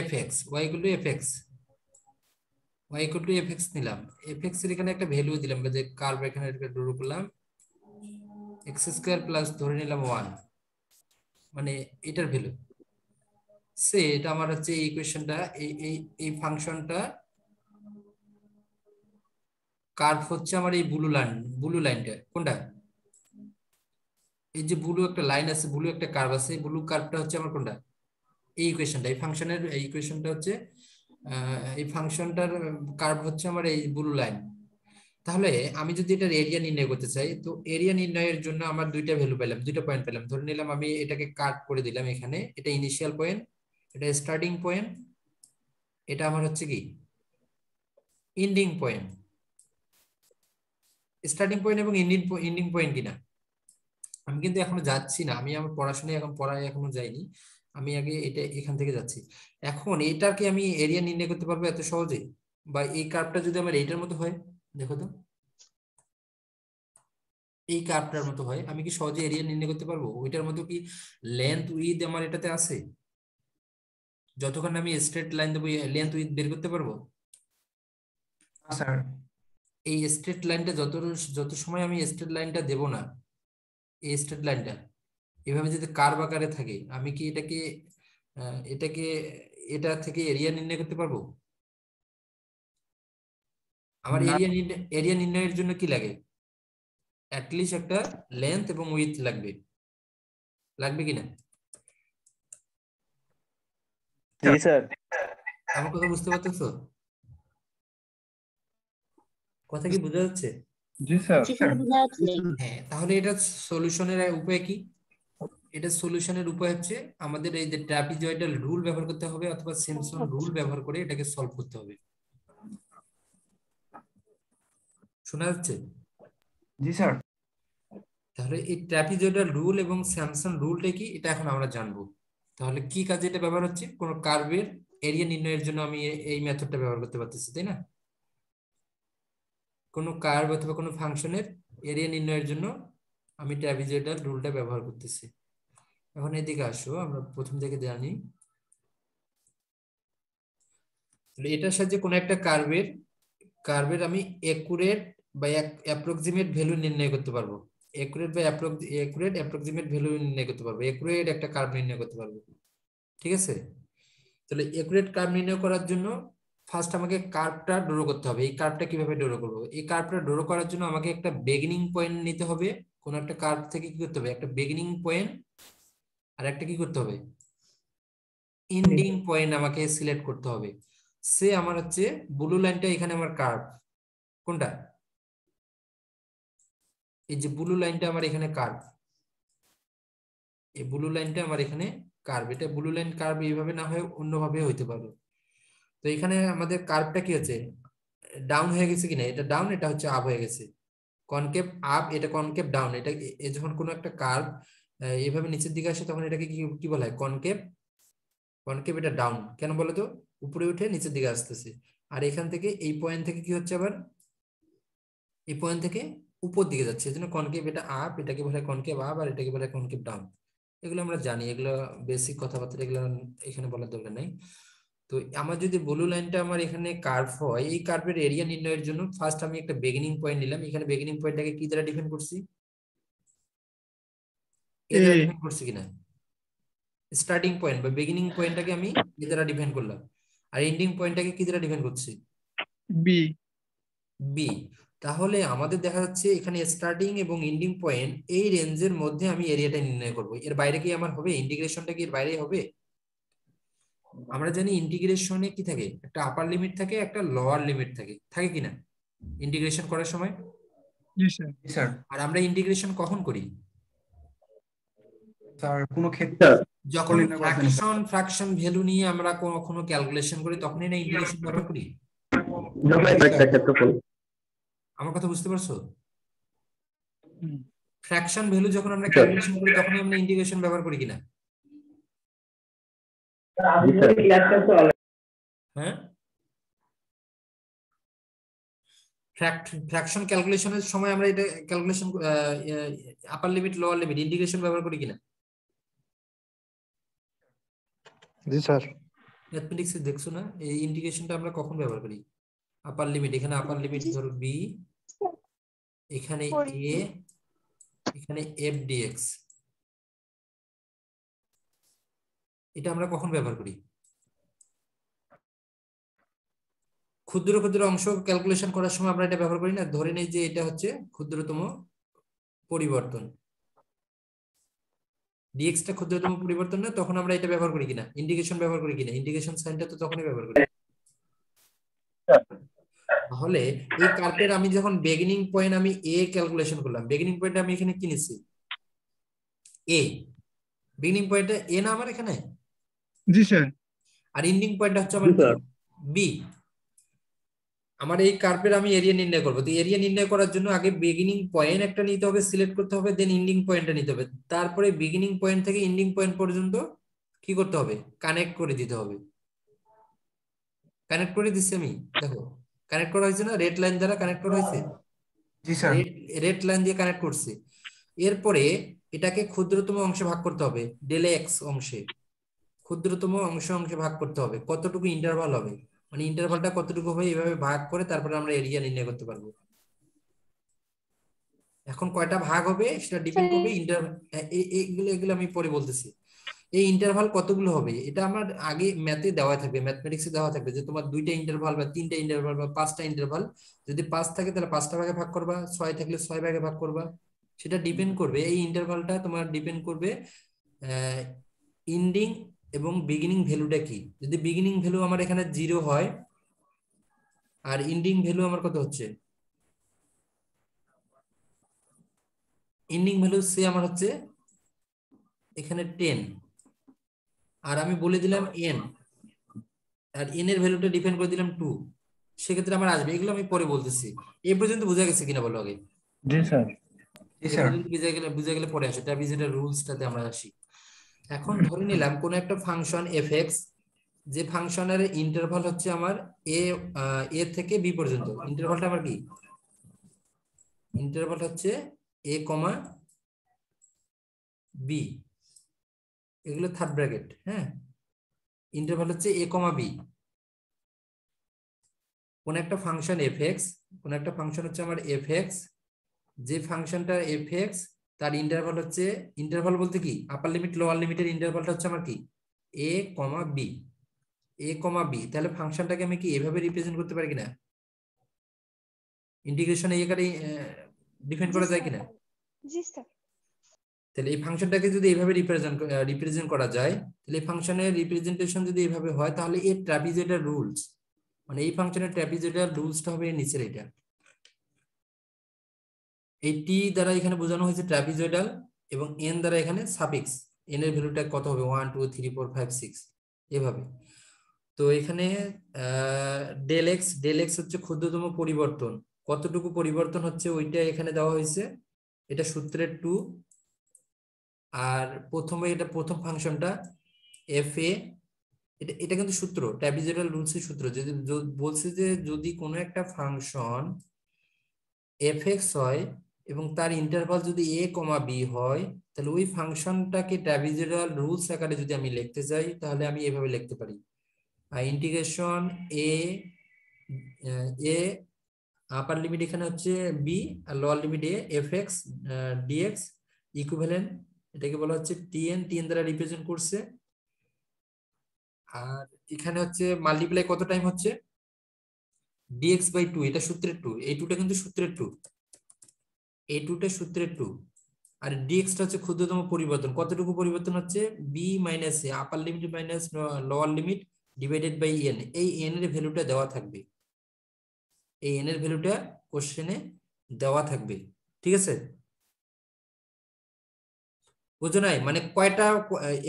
fx y equal to fx y equal to fx নিলাম, fx এর এখানে একটা ভ্যালু দিলাম, যে কার্ভ এখানে ড্র করলাম x স্কয়ার প্লাস ধরে নিলাম 1, মানে এটার ভ্যালু সে এটা আমার হচ্ছে এই ইকুয়েশনটা, এই ফাংশনটা কার্ভ হচ্ছে আমার এই ব্লু লাইনটা কোনটা, এই যে ব্লু একটা লাইন আছে, ব্লু একটা কার্ভ আছে, ব্লু কার্ভটা হচ্ছে আমার কোনটা, এই ইকুয়েশনটা, এই ফাংশনের এই ইকুয়েশনটা হচ্ছে এই ফাংশনটার কার্ভ হচ্ছে আমার এই ব্লু লাইন। তাহলে আমি যদি এটার এরিয়া নির্ণয় করতে চাই, তো এরিয়া নির্ণয়ের জন্য আমার দুইটা ভ্যালু পেলাম, দুইটা পয়েন্ট পেলাম, ধরে নিলাম আমি এটাকে কাট করে দিলাম, এখানে এটা ইনিশিয়াল পয়েন্ট, এটা স্টার্টিং পয়েন্ট, এটা আমার হচ্ছে কি এন্ডিং পয়েন্ট, স্টার্টিং পয়েন্ট এবং এন্ডিং পয়েন্ট কিনা আমি কিন্তু এখনো যাচ্ছি না, আমি আমার পড়াশোনায় এখন পড়ায় এখনো যাইনি, আমি আগে এটা এখান থেকে যাচ্ছি। এখন এটাকে আমি এরিয়া নির্ণয় করতে পারবো এত সহজে, বা এই কার্ভটা যদি আমার এইটার মতো হয়, দেখো তো এই কার্ভটার মতো হয়, আমি কি সহজে এরিয়া নির্ণয় করতে পারবো? ওইটার মতো কি লেন্থ উইথ আমার এটাতে আছে? যতক্ষণ আমি স্ট্রেট লাইন দেবো লেন্থ উইথ বের করতে পারবো? স্যার এই স্ট্রেট লাইনটা যত সময় আমি স্ট্রেট লাইনটা দেব না, এই স্ট্রেট লাইনটা এভাবে যদি কার্ভ আকারে থাকে, আমি কি এটাকে এটা থেকে এরিয়া নির্ণয় করতে পারবো? আমার না এরিয়া নির্ণয়ের জন্য কি লাগে? অ্যাটলিস্ট একটা লেন্থ এবং উইথ লাগবে, লাগবে কিনা? জি স্যার। আমার কথা বুঝতে পারতেছো? কথা কি বোঝা যাচ্ছে? জি স্যার হ্যাঁ, তাহলে এটা সলিউশনের উপায় কি? এটা সলিউশনের উপায় হচ্ছে আমাদের এই যে ট্রাপিজয়েডাল রুল ব্যবহার করতে হবে, অথবা সিম্পসন রুল ব্যবহার করে এটাকে সলভ করতে হবে। শোনা যাচ্ছে? জি স্যার তাহলে এই ট্রাপিজয়েডাল রুল এবং স্যামসন রুলটা কি, এটা এখন আমরা জানবো। তাহলে কি কাজে এটা ব্যবহার হচ্ছে? কোন কার্ভের এরিয়া নির্ণয়ের জন্য আমি এই মেথডটা ব্যবহার করতে পারতেছি, তাই না? কোনো কার্ভ অথবা কোনো ফাংশনের এরিয়া নির্ণয়ের জন্য আমি ট্রাপিজয়েডাল রুলটা ব্যবহার করতেছি। এখন এদিকে আসো, আমরা প্রথম থেকে জানি এটার সাহায্যে কোন একটা কার্ভের আমি একুরেট বা অ্যাপ্রক্সিমেট ভ্যালু নির্ণয় করতে পারবো, একুরেট বা অ্যাপ্রক্সিমেট ভ্যালু নির্ণয় করতে পারবো, একুরেট একটা কার্ভ নির্ণয় করতে পারবো। ঠিক আছে, তাহলে একুরেট কার্ভ নির্ণয় করার জন্য ফার্স্ট আমাকে কার্ভটা ড্র করতে হবে। এই কার্ভটা কিভাবে ড্র করব? এই কার্ভটা ড্র করার জন্য আমাকে একটা বিগিনিং পয়েন্ট নিতে হবে, কোন একটা কার্ভ থেকে কি করতে হবে, একটা বিগিনিং পয়েন্ট আর একটা কি করতে হবে, এন্ডিং পয়েন্ট আমাকে সিলেক্ট করতে হবে। সে আমার হচ্ছে ব্লু লাইনটা এখানে আমার কার্ভ কোনটা, এই যে ব্লু লাইনটা আমার এখানে কার্ভ, এই ব্লু লাইনটা আমার এখানে কার্ভ, এটা ব্লু লাইন কার্ভ এইভাবে না হয় অন্যভাবে হইতে পারে। তো এখানে আমাদের কার্ভটা কি হচ্ছে, ডাউন হয়ে গেছে কিনা, এটা ডাউন, এটা হচ্ছে আপ হয়ে গেছে, কনকেভ আপ, এটা কনকেভ ডাউন। এটা যখন কোনো একটা কার্ভ এইভাবে নিচের দিকে আসে তখন এটাকে কি কি বলা হয়, কনকেভ। কনকেভ এটা ডাউন কেন বলো তো, উপরে উঠে নিচের দিকে আসতেছে। আর এখান থেকে এই পয়েন্ট থেকে কি হচ্ছে আবার, এই পয়েন্ট থেকে উপর দিকে যাচ্ছে, এজন্য কনকেভ এটা আপ, এটাকে বলে কনকেভ আপ, আর এটাকে বলে কনকেভ ডাউন। এগুলো আমরা জানি, এগুলো বেসিক কথাবার্তা, এগুলো এখানে বলার দরকার নাই। তো আমার যদি ব্লু লাইনটা আমার এখানে কার্ভ হয়, এই কার্ভের এরিয়া নির্ণয়ের জন্য ফার্স্ট আমি একটা বিগিনিং পয়েন্ট নিলাম, এখানে বিগিনিং পয়েন্টটাকে কি দ্বারা ডিফাইন করছি, এ দ্বারা ডিফাইন করছি কিনা, স্টার্টিং পয়েন্ট বা বিগিনিং পয়েন্টটাকে আমি এ দ্বারা ডিফাইন করলাম, আর এন্ডিং পয়েন্টটাকে কি দ্বারা ডিফাইন করছি, বি বি। তাহলে আমাদের দেখা যাচ্ছে এখানে স্টার্টিং এবং এন্ডিং পয়েন্ট এই রেঞ্জের মধ্যে আমি এরিয়াটা নির্ণয় করব, এর বাইরে কি আমার হবে, ইন্টিগ্রেশনটা কি এর বাইরে হবে? আমরা জানি ইন্টিগ্রেশনে কি থাকে, একটা আপার লিমিট থাকে, একটা লোয়ার লিমিট থাকে, থাকে কিনা ইন্টিগ্রেশন করার সময়? জি স্যার জি স্যার আর আমরা ইন্টিগ্রেশন কখন করি, স্যার কোনো ক্ষেত্রে যখন নির্ণয় করার জন্য স্যার ফ্র্যাকশন ভ্যালু নিয়ে আমরা কোনো ক্যালকুলেশন করি, তখনই না ইন্টিগ্রেশন ব্যবহার করি। আমার কথা বুঝতে পারছো? ফ্র্যাকশন ভ্যালু যখন আমরা ক্যালকুলেশন করি তখনই আমরা ইন্টিগ্রেশন ব্যবহার করি কিনা? হ্যাঁ, ফ্র্যাকশন ক্যালকুলেশনের সময় আমরা এটা ক্যালকুলেশন আপার লিমিট লোয়ার লিমিট ইন্টিগ্রেশন ব্যবহার করি কিনা? জি স্যার। ম্যাথমেটিক্সে দেখছো না এই ইন্টিগ্রেশনটা আমরা কখন ব্যবহার করি? আপার লিমিট, এখানে আপার লিমিট ধরো বি, এখানে এ, এখানে এফ ডিএক্স, এটা আমরা কখন ব্যবহার করি? ক্ষুদ্র ক্ষুদ্র অংশ ক্যালকুলেশন করার সময় আমরা এটা ব্যবহার করি না? ধরে নেই যে এটা হচ্ছে ক্ষুদ্রতম পরিবর্তন, ডিএক্সটা ক্ষুদ্রতম পরিবর্তন না, তখন আমরা এটা ব্যবহার করি কিনা, ইন্টিগ্রেশন ব্যবহার করি কিনা? ইন্টিগ্রেশন সাইনটা তো তখনই ব্যবহার করি। তাহলে এই কার্ভের আমি যখন বিগিনিং পয়েন্ট আমি এ ক্যালকুলেশন করলাম, বিগিনিং পয়েন্ট আমি এখানে কি নিছি? এ। বিগিনিং পয়েন্টটা এ না আমার এখানে? জি স্যার। আর এন্ডিং পয়েন্টটা হচ্ছে আমার বি। আমার এই কার্ভের আমি এরিয়া নির্ণয় করবো, তো এরিয়া নির্ণয় করার জন্য আগে বিগিনিং পয়েন্ট একটা নিতে হবে, সিলেক্ট করতে হবে, দেন এন্ডিং পয়েন্টটা নিতে হবে, তারপরে বিগিনিং পয়েন্ট থেকে এন্ডিং পয়েন্ট পর্যন্ত কি করতে হবে? কানেক্ট করে দিতে হবে। কানেক্ট করে দিচ্ছি আমি, দেখো কানেক্ট করা হয়েছে না, রেড লাইন দ্বারা কানেক্ট করা হয়েছে। জি স্যার। রেড লাইন দিয়ে কানেক্ট করছি। এরপরে এটাকে ক্ষুদ্রতম অংশে ভাগ করতে হবে, ডেল এক্স অংশে, ক্ষুদ্রতম অংশে ভাগ করতে হবে। কতটুকু ইন্টারভাল হবে, মানে ইন্টারভালটা কতটুকু হবে, এইভাবে ভাগ করে তারপরে আমরা এরিয়া নির্ণয় করতে পারবো। এখন কয়টা ভাগ হবে সেটা ডিপেন্ড করবে এগুলো আমি পরে বলতেছি। এই ইন্টারভাল কতগুলো হবে এটা আমার আগে ম্যাথে দেওয়া থাকবে, ম্যাথমেটিক্সে দেওয়া থাকবে যে তোমার 2টা ইন্টারভাল বা 3টা ইন্টারভাল বা 5টা ইন্টারভাল, যদি 5 থাকে তাহলে 5টা ভাগে ভাগ করবা, 6 থাকলে 6 ভাগে ভাগ করবা। সেটা ডিপেন্ড করবে, এই ইন্টারভালটা তোমার ডিপেন্ড করবে এন্ডিং এবং বিগিনিং ভ্যালুটা কি। যদি বিগিনিং ভ্যালু আমার এখানে 0 হয় আর এন্ডিং ভ্যালু আমার কত হচ্ছে, এন্ডিং ভ্যালু সে আমার হচ্ছে এখানে 10, আর আমি বলে দিলাম এন, আর এন এর ভ্যালুটা ডিপেন্ড করে দিলাম 2, সেক্ষেত্রে আমার আসবে। এগুলো আমি পরে বলতেছি। এই পর্যন্ত বোঝা গেছে কিনা বলো আগে? জি স্যার। জি এই স্যার। পর্যন্ত বুঝে গেলে পরে আসে ট্রাপিজয়েডাল রুলসটাতে আমরা আসি। এখন ধরে নিলাম কোন একটা ফাংশন এফএক্স, যে ফাংশনের ইন্টারভাল হচ্ছে আমার এ থেকে বি পর্যন্ত। ইন্টারভালটা আমার কি? ইন্টারভাল হচ্ছে এ কমা বি, এগুলো থার্ড ব্র্যাকেট। হ্যাঁ, ইন্টারভাল হচ্ছে এ কমা বি। কোন একটা ফাংশন এফএক্স, কোন একটা ফাংশন হচ্ছে আমার এফএক্স, যে ফাংশনটা এফএক্স তার ইন্টারভাল হচ্ছে, ইন্টারভাল বলতে কি, আপার লিমিট লোয়ার লিমিটের ইন্টারভালটা হচ্ছে আমার কি এ কমা বি, এ কমা বি। তাহলে ফাংশনটাকে আমি কি এভাবে রিপ্রেজেন্ট করতে পারি কিনা, ইন্টিগ্রেশন এই কারে ডিফাইন করা যায় কিনা? জি স্যার। তাহলে এই ফাংশনটাকে যদি এইভাবে রিপ্রেজেন্ট করা যায়, তাহলে এই ফাংশনের রিপ্রেজেন্টেশন যদি এইভাবে হয়, তাহলে এর ট্রাপিজয়েডাল রুলস, মানে এই ফাংশনের ট্রাপিজয়েডাল রুলসটা হবে এর নিচের এটা। এই টি দ্বারা এখানে বোঝানো হয়েছে ট্রাপিজয়েডাল, এবং এন দ্বারা এখানে সাফিক্স, এন এর ভ্যালুটা কত হবে 1 2 3 4 5 6 এভাবে। তো এখানে ডেল এক্স হচ্ছে ক্ষুদ্রতম পরিবর্তন, কতটুকু পরিবর্তন হচ্ছে ওইটা এখানে দেওয়া হয়েছে, এটা সূত্রের 2। আর প্রথমে এটা প্রথম ফাংশনটা এফ এ, এটা এটা কিন্তু সূত্র, ট্রাপিজয়েডাল রুলসের সূত্র। যদি বলছে যে যদি কোনো একটা ফাংশন এফ এক্স হয় এবং তার ইন্টারভাল যদি এ কমা বি হয়, তাহলে ওই ফাংশনটাকে ট্রাপিজয়েডাল রুলস আকারে যদি আমি লিখতে চাই, তাহলে আমি এভাবে লিখতে পারি, ইন্টিগ্রেশন এ এ আপার লিমিট এখানে হচ্ছে বি আর lower limit A F X DX equivalent, এটাকে বলা হচ্ছে টিএন, টিএন দ্বারা রিপ্রেজেন্ট করছে। আর এখানে হচ্ছে মাল্টিপ্লাই কত টাইম হচ্ছে dx বাই 2, এটা সূত্রের 2, এই 2টা কিন্তু সূত্রের 2, এই 2টা সূত্রের 2। আর dx টা হচ্ছে ক্ষুদ্রতম পরিবর্তন, কতটুকু পরিবর্তন হচ্ছে b minus A, upper limit minus lower limit divided by n, এই n এর ভ্যালুটা দেওয়া থাকবে, এই n এর ভ্যালুটা কোশ্চেনে দেওয়া থাকবে। ঠিক আছে, বুঝো নাই? মানে কয়টা,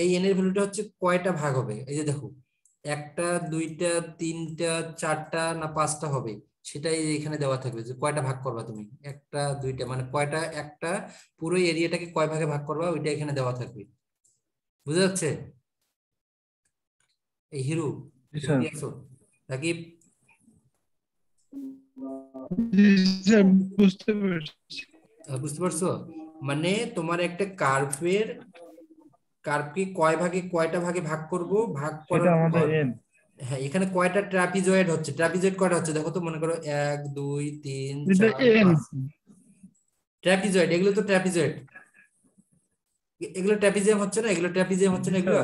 এই n এর ভ্যালুটা হচ্ছে কয়টা ভাগ হবে, এই যে দেখো 1টা 2টা 3টা 4টা না 5টা হবে, সেটাই এখানে দেওয়া থাকবে যে কয়টা ভাগ করবা তুমি, 1টা 2টা, মানে কয়টা, একটা পুরো এরিয়াটাকে কয় ভাগে ভাগ করবা ওইটা এখানে দেওয়া থাকবে। বুঝা যাচ্ছে? এই হিরু কি আছো নাকি? জি স্যার, বুঝতে পারছি। বুঝতে পারছো? মানে তোমার একটা কার্ভকে কয় ভাগে, কয়টা ভাগে ভাগ করব, ভাগ করার সেটা আমাদের পর এন। হ্যাঁ এখানে কয়টা ট্রাপিজয়েড হচ্ছে, ট্রাপিজয়েড কয়টা হচ্ছে দেখো তো, মনে করো 1 2 3 এটা 4 এন 5 ট্রাপিজয়েড, এগুলো তো ট্রাপিজয়েড, এগুলো ট্রাপিজিয়াম হচ্ছে না, এগুলো ট্রাপিজিয়াম হচ্ছে না, এগুলো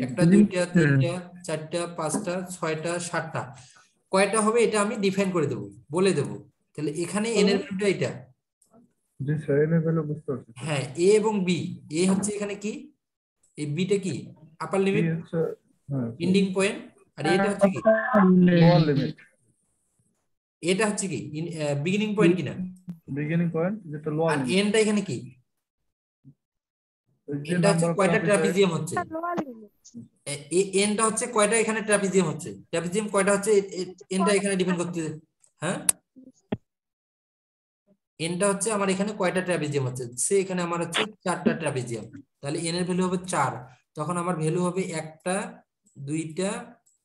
একটা দুইটা তিনটা চারটা পাঁচটা ছয়টা সাতটা, কয়টা হবে এটা আমি ডিফাইন করে দেবো, বলে দেবো। তাহলে এখানে এন এর ভ্যালুটা এটা, জি স্যার এন এর ভ্যালু বুঝতে পারছি হ্যাঁ এ এবং বি, এ হচ্ছে এখানে কি, এই বিটা কি আপার বি লিমিট হচ্ছে হ্যাঁ এন্ডিং পয়েন্ট, আর এটা হচ্ছে কি, লোয়ার লিমিট এটা হচ্ছে কি বিগিনিং পয়েন্ট কিনা, বিগিনিং পয়েন্ট যেটা লোয়ার আর লিমিট এনটা এখানে কি, যে এনটা হচ্ছে নাম্বার অফ কয়টা ট্রাপিজয়েড ট্রাপিজিয়াম হচ্ছে, এনটা হচ্ছে কয়টা এখানে ট্রাপিজিয়াম হচ্ছে, ট্রাপিজিয়াম কয়টা হচ্ছে এনটা এখানে ডিপেন্ড করতে, হ্যাঁ এনটা হচ্ছে আমার এখানে কয়টা ট্রাপিজিয়াম হচ্ছে, সে এখানে আমার হচ্ছে 4টা ট্রাপিজিয়াম, তাহলে এন এর ভ্যালু হবে 4, তখন আমার ভ্যালু হবে 1টা 2টা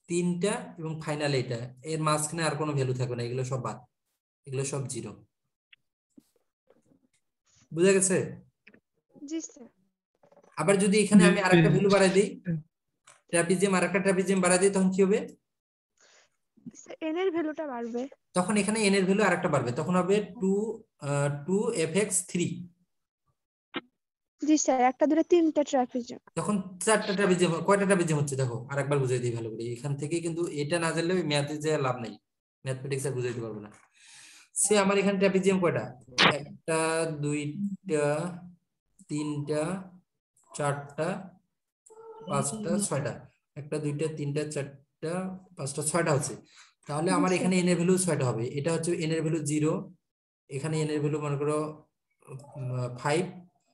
3টা এবং ফাইনাল এটা, এর মাঝখানে আর কোনো ভ্যালু থাকবে না, এগুলো সব বাদ, এগুলো সব জিরো। বুঝা গেছে? জি স্যার। আবার যদি এখানে আমি আরেকটা ভ্যালু বাড়াই দিই, ট্রাপিজিয়াম আরেকটা ট্রাপিজিয়াম বাড়াই দিই, তখন কি হবে, এন এর ভ্যালুটা বাড়বে। তখন এখানে এন এর ভ্যালু আরেকটা বাড়বে, তখন হবে 2fx3, জি স্যার, একটা দুটো তিনটা ট্রাপিজিয়াম। তখন 4টা ট্রাপিজিয়াম, কয়টা ট্রাপিজিয়াম হচ্ছে দেখো, আরেকবার বুঝাই দিই ভালো করে, এখান থেকে কিন্তু এটা না জানলে ম্যাথে যে লাভ নাই, ম্যাথমেটিক্স আর বুঝাইতে পারবো না। সে আমার এখানে ট্রাপিজিয়াম কয়টা, 1টা 2টা 3টা 4টা 5টা 6টা, 1টা 2টা 3টা 4টা 5টা 6টা হচ্ছে, তাহলে আমার এখানে এন এর ভ্যালু 6টা হবে, এটা হচ্ছে এন এর ভ্যালু 0, এখানে এন এর ভ্যালু মনে করো 5,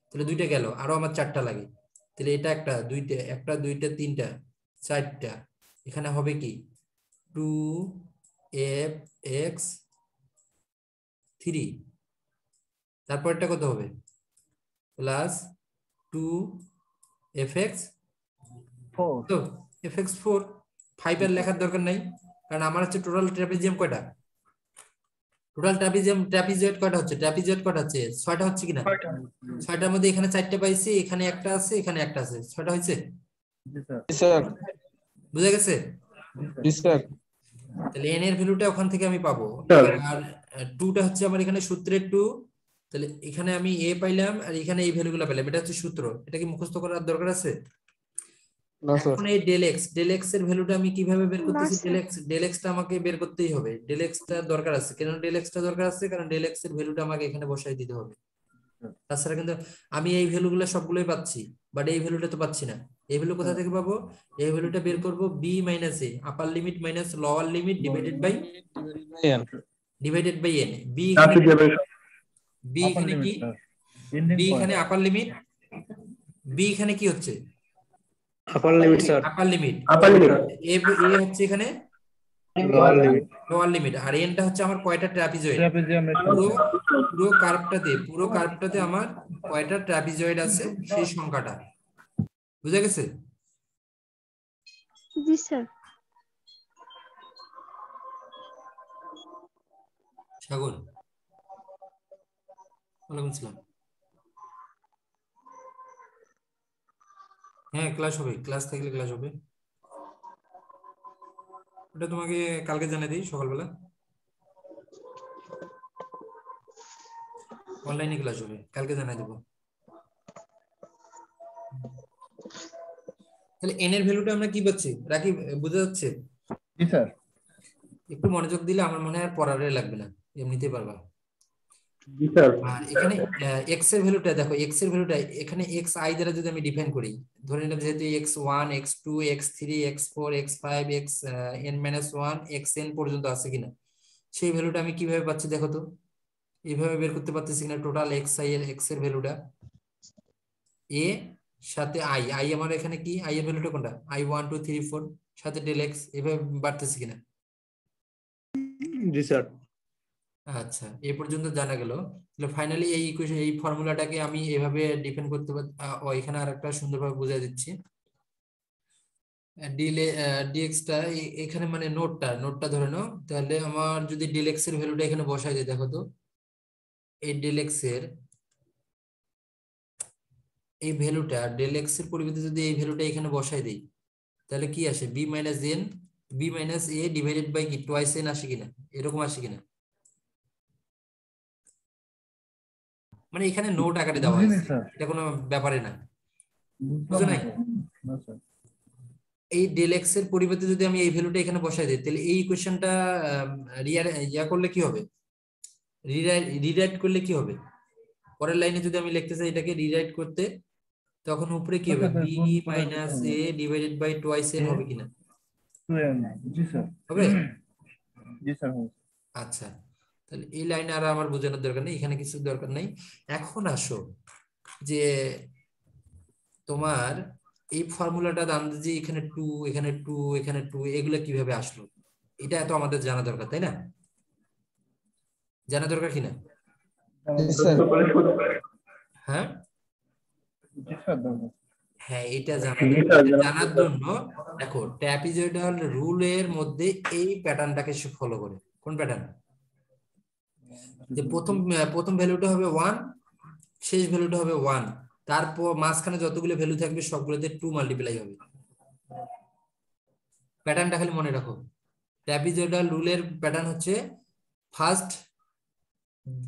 তাহলে 2টা গেল, আরো আমার 4টা লাগে, তাহলে এটা একটা 2টা 3টা 4টা, এখানে হবে কি 2fx3, তারপরটা কত হবে প্লাস 2fx4, তো fx4, 5 এর লেখার দরকার নাই, কারণ আমার হচ্ছে টোটাল ট্রাপিজিয়াম কয়টা, টোটাল ট্রাপিজয়েড কয়টা হচ্ছে, ট্রাপিজয়েড কয়টা হচ্ছে 6টা হচ্ছে কিনা, 6টার মধ্যে এখানে 4টা পাইছি, এখানে একটা আছে, এখানে একটা আছে, 6টা হয়েছে। জি স্যার স্যার বুঝা গেছে? জি স্যার তাহলে n এর ভ্যালুটা ওখান থেকে আমি পাবো, আর 2টা হচ্ছে আমার এখানে সূত্রের 2, তাহলে এখানে আমি a পাইলাম আর এখানে এই ভ্যালুগুলো পেলাম, এটা হচ্ছে সূত্র, এটা কি মুখস্থ করার দরকার আছে? না স্যার এখন এই ডেল এক্স এর ভ্যালুটা আমি কিভাবে বের করতেছি, স্যার। ডেল এক্সটা আমাকে বের করতেই হবে, ডেল এক্সটা দরকার আছে, কেন ডেল এক্সটা দরকার আছে, কারণ ডেল এক্স এর ভ্যালুটা আমাকে এখানে বসাই দিতে হবে, তাছাড়া কিন্তু আমি এই ভ্যালুগুলো সবগুলোই পাচ্ছি, বাট এই ভ্যালুটা তো পাচ্ছি না, এই ভ্যালু কোথা থেকে পাবো, এই ভ্যালুটা বের করব B minus A, upper limit minus lower limit divided by N, B এখানে কি, এন্ডিং বি পয়েন্ট এখানে আপার লিমিট, বি এখানে কি হচ্ছে upper limit sir upper limit, A হচ্ছে এখানে লোয়ার লিমিট লোয়ার লিমিট, আর এনটা হচ্ছে আমার কয়টা ট্রাপিজয়েড, ট্রাপিজিয়ামের পুরো পুরো কার্ভটাতে আমার কয়টা ট্রাপিজয়েড আছে সেই সংখ্যাটা। বুঝা গেছে? জি স্যার। সাগর, ওয়ালাইকুম আসসালাম। হ্যাঁ ক্লাস হবে, ক্লাস থাকলে ক্লাস হবে, ওটা তোমাকে কালকে জানিয়ে দিই সকালবেলা, অনলাইনে ক্লাস হবে, কালকে জানিয়ে দেবো। তাহলে এন এর ভ্যালুটা আমরা কি পাচ্ছি রাকি, বুঝা যাচ্ছে? জি স্যার একটু মনোযোগ দিলে আমার মনে হয় আর পড়ারে লাগবে না, এমনিতেই পারবা। জি স্যার আর এখানে এক্স এর ভ্যালুটা দেখো, এক্স এর ভ্যালুটা এখানে এক্স আই দ্বারা যদি আমি ডিফাইন করি, ধরে নিলাম যেহেতু x1 x2 x3 x4 x5 x n-1 xn পর্যন্ত আছে কিনা, সেই ভ্যালুটা আমি কিভাবে পাচ্ছি দেখো তো, এইভাবে বের করতে পারতেছি কিনা, টোটাল xi এর x এর ভ্যালুটা এ সাথে আই আমার এখানে কি, আই এর ভ্যালুটা কোনটা, i1 2 3 4 সাথে ডেল এক্স, এভাবে বাড়তেছে কিনা। জি স্যার আচ্ছা এই পর্যন্ত জানা গেল, তাহলে ফাইনালি এই ইকুয়েশন এই ফর্মুলাটাকে আমি এভাবে ডিফাইন করতে পারি। এখানে আরেকটা সুন্দরভাবে বুঝিয়ে দিচ্ছি, ডিএক্সটা এখানে মানে নোটটা ধরে নাও, তাহলে আমার যদি ডিএক্স এর ভ্যালুটা এখানে বসাই দিই দেখো তো, এই ডিএক্স এর এই ভ্যালুটা, ডিএক্স এর পরিবর্তে যদি এই ভ্যালুটা এখানে বসাই দিই, তাহলে কি আসে, B minus N B minus A divided by কি টুয়াইস এন আসে কিনা, এরকম আসে কিনা? মানে এখানে নোট আকারে দেওয়া বুঝিনি হয়েছে, স্যার। এটা কোনো ব্যাপারে না, বুঝলাম বুঝো না নাই? স্যার। না স্যার। এই ডেল এক্স এর পরিবর্তে যদি আমি এই ভ্যালুটা এখানে বসাই দিই, তাহলে এই ইকুয়েশনটা ইয়া করলে কি হবে, রিরাইট করলে কি হবে? পরের লাইনে যদি আমি লিখতে চাই এটাকে রিরাইট করতে, তখন উপরে কি হবে, আচ্ছা স্যার, বি গুণ করে মাইনাস দিতে এ হবে। ডিভাইডেড বাই টুয়াইস এন হবে কিনা? 2n। জি স্যার। হবে। জি স্যার হবে। আচ্ছা, তাহলে এই লাইনে আর আমার বোঝানোর দরকার নেই, এখানে কিছু দরকার নেই। এখন আসো যে তোমার এই ফর্মুলাটা দাম যে এখানে 2 এখানে 2 এখানে 2 এগুলো কিভাবে আসলো, এটা তো আমাদের জানা দরকার, তাই না? জানা দরকার কিনা? হ্যাঁ জি স্যার দাদা। হ্যাঁ, এটা জানা দরকার। এটা জানার জন্য দেখো ট্র্যাপিজয়েডাল রুলের মধ্যে এই প্যাটার্নটাকে সে ফলো করে। কোন প্যাটার্ন? যে প্রথম ভ্যালুটা হবে 1, শেষ ভ্যালুটা হবে 1, তারপর মাঝখানে যতগুলো ভ্যালু থাকবে সবগুলোতে 2 মাল্টিপ্লাই হবে। প্যাটার্নটা খালি মনে রাখো। ট্র্যাপিজয়েডাল রুলের প্যাটার্ন হচ্ছে ফার্স্ট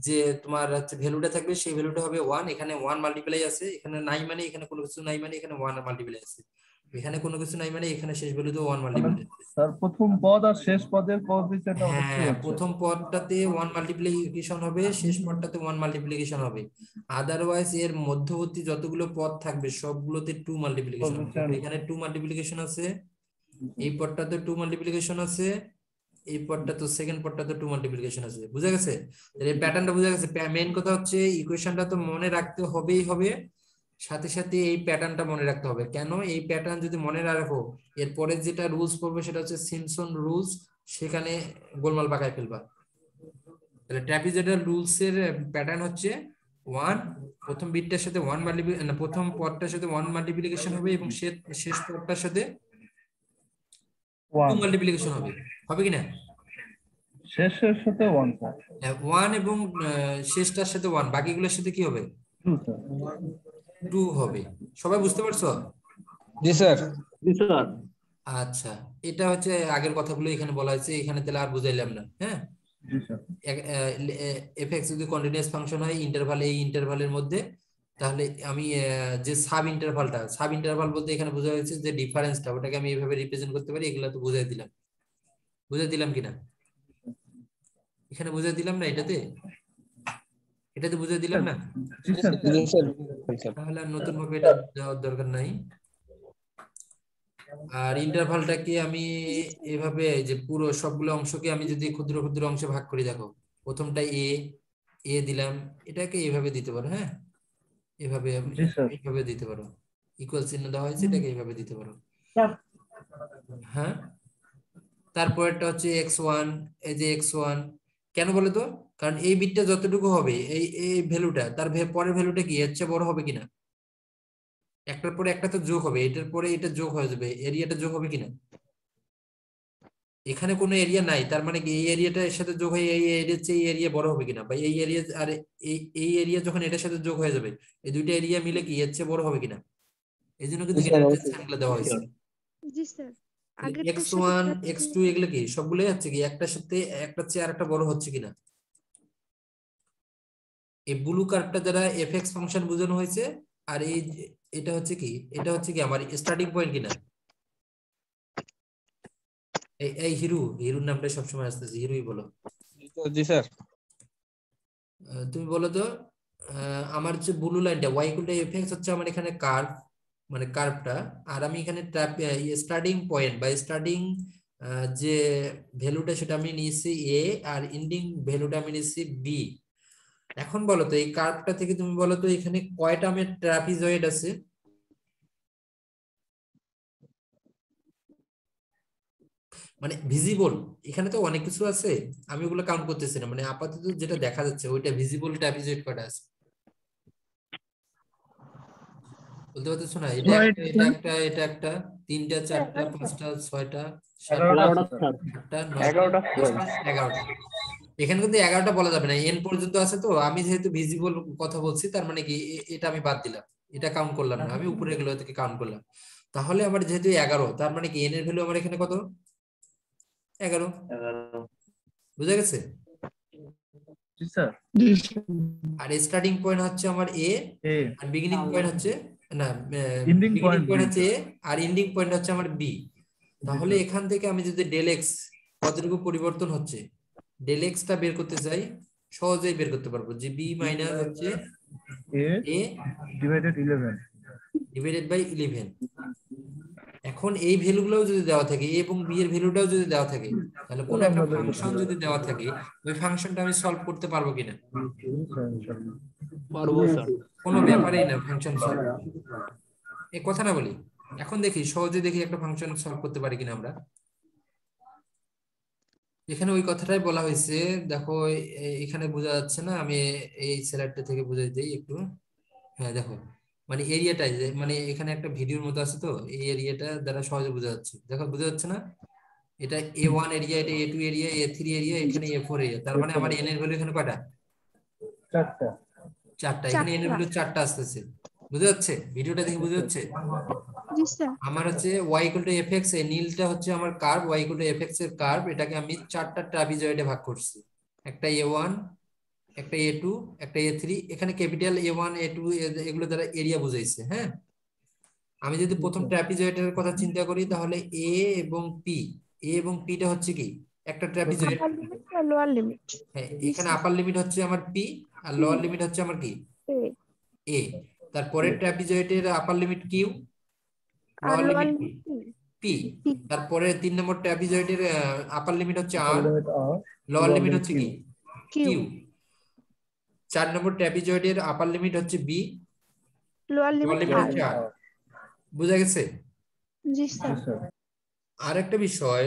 যে তোমার হচ্ছে ভ্যালুটা থাকবে সেই ভ্যালুটা হবে 1, এখানে 1 মাল্টিপ্লাই আছে, এখানে নাই মানে এখানে কোনো কিছু নাই মানে এখানে 1 মাল্টিপ্লাই আছে, এখানে কোনো কিছু নাই মানে এখানে শেষ ভ্যালুতে 1 মানে মাল্টিপ্লাই আছে। স্যার প্রথম পদ আর শেষ পদের কোএফিসিয়েন্ট অবশ্যই হ্যাঁ, হচ্ছে। প্রথম পদটাতে 1 মাল্টিপ্লিকেশন হবে, শেষ পদটাতে 1 মাল্টিপ্লিকেশন হবে। আদারওয়াইজ এর মধ্যবর্তী যতগুলো পদ থাকবে সবগুলোতে 2 মাল্টিপ্লিকেশন হবে। যেমন এখানে 2 মাল্টিপ্লিকেশন আছে, এই পদটাতে 2 মাল্টিপ্লিকেশন আছে, এই পদটা তো সেকেন্ড পদটা তো 2 মাল্টিপ্লিকেশন আছে। বুঝা গেছে? এই প্যাটার্নটা বুঝা গেছে? মেইন কথা হচ্ছে ইকুয়েশনটা তো মনে রাখতে হবেই হবে, সাথে সাথে এই প্যাটার্নটা মনে রাখতে হবে। কেন? এই প্যাটার্ন যদি মনে না রাখো, এরপরে যেটা রুলস পড়বে সেটা হচ্ছে সিম্পসন রুলস, সেখানে গোলমাল পাকায় ফেলবা। তাহলে ট্র্যাপিজয়েডাল রুলস এর প্যাটার্ন হচ্ছে 1, প্রথম বিটটার সাথে 1 মাল্টিপ্লিকেশন, না প্রথম পদটার সাথে 1 মাল্টিপ্লিকেশন হবে এবং শেষ পদটার সাথে 2 মাল্টিপ্লিকেশন হবে। হবে কিনা? শেষের সাথে 1 স্যার। 1 এবং শেষটার সাথে 1, বাকিগুলোর সাথে কি হবে? 2 স্যার। 2 হবে। সবাই বুঝতে পারছো? জি স্যার। জি স্যার। আচ্ছা, এটা হচ্ছে আগের কথাগুলো এখানে বলা হয়েছে, এখানে তাহলে আর বুঝাইলাম না। হ্যাঁ, জি স্যার। এফএক্স যদি কন্টিনিউয়াস ফাংশন হয় ইন্টারভাল, এই ইন্টারভালের মধ্যে, তাহলে আমি যে সাব ইন্টারভাল বলতে এখানে বোঝা হয়েছে যে ডিফারেন্সটা, ওটাকে আমি এইভাবে রিপ্রেজেন্ট করতে পারি। এগুলো তো বুঝাই দিলাম কিনা? এখানে বুঝাই দিলাম না? এটাতে বুঝাই দিলাম না? জি স্যার। জি স্যার। তাহলে আর নতুন ভাবে এটা দেওয়ার দরকার নাই। আর ইন্টারভালটাকে আমি এভাবে যে পুরো সবগুলো অংশকে আমি যদি ক্ষুদ্র ক্ষুদ্র অংশে ভাগ করি, দেখো প্রথমটা এ দিলাম, এটাকে এইভাবে দিতে পারো। হ্যাঁ, এভাবে জি স্যার। এইভাবে দিতে পারো, ইকুয়াল চিহ্ন দেওয়া হয়েছে, এটাকে এইভাবে দিতে পারো। হ্যাঁ, তারপরটা হচ্ছে x1, এই যে x1 কেন বলো তো? কারণ এই বিটটা যতটুকু হবে এই এই ভ্যালুটা তার পরের ভ্যালুটা কি এর চেয়ে বড় হবে কিনা? একটার পরে একটা তো যোগ হবে, এটার পরে এটা যোগ হয়ে যাবে, এরিয়াটা যোগ হবে কিনা? এখানে কোনো এরিয়া নাই, তার মানে কি এই এরিয়াটা এর সাথে যোগ হয়ে এই এরিয়ার চেয়ে এই এরিয়া বড় হবে কিনা, বা এই এরিয়া আর এই এরিয়া যখন এটার সাথে যোগ হয়ে যাবে এই দুইটা এরিয়া মিলে কি এর চেয়ে বড় হবে কিনা? এই জন্য কিন্তু এটার সাইনগুলো দেওয়া হয়েছে। জি স্যার। আগেরটার সাথে x1 পরেরটা x2 এগুলো কি সবগুলোই হচ্ছে কি একটার সাথে একটা চেয়ে আরেকটা বড় হচ্ছে কিনা? এই ব্লু কার্ভটা দ্বারা এফএক্স ফাংশন বোঝানো হয়েছে। আর এই এটা হচ্ছে কি, এটা হচ্ছে কি আমার স্টার্টিং পয়েন্ট কিনা? এই হিরুর নামটা সবসময় আসতেছে, হিরুই বলো। জি স্যার। তুমি বলো তো, আমার যে ব্লু লাইনটা y ইকুয়াল টু এফএক্স হচ্ছে আমার এখানে কার্ভ, মানে কার্ভটা, আর আমি এখানে স্টার্টিং পয়েন্ট বা স্টার্টিং যে ভ্যালুটা সেটা আমি নিয়েছি এ, আর এন্ডিং ভ্যালুটা আমি নিয়েছি বি। এখন বলো তো এই কার্ভটা থেকে তুমি বলো তো এখানে কয়টা আমার ট্রাপিজয়েড আছে? মানে ভিজিবল, এখানে তো অনেক কিছু আছে, আমি ওগুলো কাউন্ট করতেছি না, মানে আপাতত যেটা দেখা যাচ্ছে ওইটা ভিজিবল ট্রাপিজয়েড কয়টা আছে বলতে পারতেছো না? এটা একটা, এটা একটা, এটা একটা, তিনটা, চারটা, পাঁচটা, ছয়টা, সাতটা, 11টা। আটটা, নয়টা, 10টা, 11টা। এখানে কিন্তু 11টা বলা যাবে না, এন পর্যন্ত আছে। তো আমি যেহেতু ভিজিবল কথা বলছি তার মানে কি এটা আমি বাদ দিলাম, এটা কাউন্ট করলাম না, আমি উপরে এগুলো থেকে কাউন্ট করলাম। তাহলে আমার যেহেতু 11, তার মানে কি এন এর ভ্যালু আমার এখানে কত? 11। 11 বুঝা গেছে? জি স্যার আর স্টার্টিং পয়েন্ট হচ্ছে আমার এ এ আর বিগিনিং পয়েন্ট হচ্ছে না, Ending beginning point point B, হচ্ছে এ আর এন্ডিং পয়েন্ট হচ্ছে আমার বি। তাহলে স্যার। এখান থেকে আমি যদি ডেল এক্স কতটুকু পরিবর্তন হচ্ছে ডেল এক্স টা বের করতে চাই, সহজেই বের করতে পারবো যে বি মাইনাস হচ্ছে A A divided 11 divided by 11। এখন এই ভ্যালুগুলোও যদি দেওয়া থাকে এ এবং বি এর ভ্যালুটাও যদি দেওয়া থাকে, তাহলে কোনো একটা ফাংশন যদি দেওয়া থাকে ওই ফাংশনটা আমি সলভ করতে পারবো কিনা? পারবো স্যার। কোনো ব্যাপারই না ফাংশন সলভ, এই কথা না বলি। এখন দেখি সহজে দেখি একটা ফাংশন সলভ করতে পারি কিনা আমরা। এখানে ওই কথাটাই বলা হয়েছে, দেখো এখানে বোঝা যাচ্ছে না, আমি এই স্লাইডটা থেকে বুঝাই দিই একটু। হ্যাঁ দেখো, মানে এরিয়াটাই মানে এখানে একটা ভিডিওর মতো আছে, তো এই এরিয়াটা দ্বারা সহজে বোঝা যাচ্ছে। দেখো বোঝা যাচ্ছে না, এটা A1 এরিয়া, এটা A2 এরিয়া, A3 এরিয়া, এখানে A4 এরিয়া। তার মানে আমার n এর ভ্যালু এখানে কয়টা? 4টা 4টা। এখানে n এর ভ্যালু 4টা আসতেছে। বুঝা যাচ্ছে? ভিডিওটা দেখে বুঝা যাচ্ছে? জি স্যার। আমার হচ্ছে y fx, এই নীলটা হচ্ছে আমার কার্ভ, y fx এর কার্ভ, এটাকে আমি 4টা ট্রাপিজয়েডে ভাগ করছি। একটা A1, একটা A2, একটা A3। এখানে ক্যাপিটাল A1 A2 এগুলো দ্বারা এরিয়া বুঝাইছে। হ্যাঁ, আমি যদি প্রথম ট্রাপিজয়েডের কথা চিন্তা করি তাহলে এ এবং পি, এ এবং পিটা হচ্ছে কি একটা ট্রাপিজয়েড। আপার লিমিট আর লোয়ার লিমিট। হ্যাঁ, জি এখানে স্যার। আপার লিমিট হচ্ছে আমার পি আর লোয়ার লিমিট হচ্ছে আমার কি এ। তারপরে ট্রাপিজয়েডের আপার লিমিট কিউ, আর লোয়ার লোয়ার লিমিট কি লিমিট পি। পি। তারপরে 3 নম্বর ট্রাপিজয়েডের আপার লিমিট হচ্ছে R, limit R lower limit হচ্ছে কি কিউ। কিউ। 4 নম্বর ট্রাপিজয়েডের আপার লিমিট হচ্ছে B, lower lower limit limit R. হচ্ছে আর। বুঝা গেছে? জি জি স্যার। স্যার আর একটা বিষয়,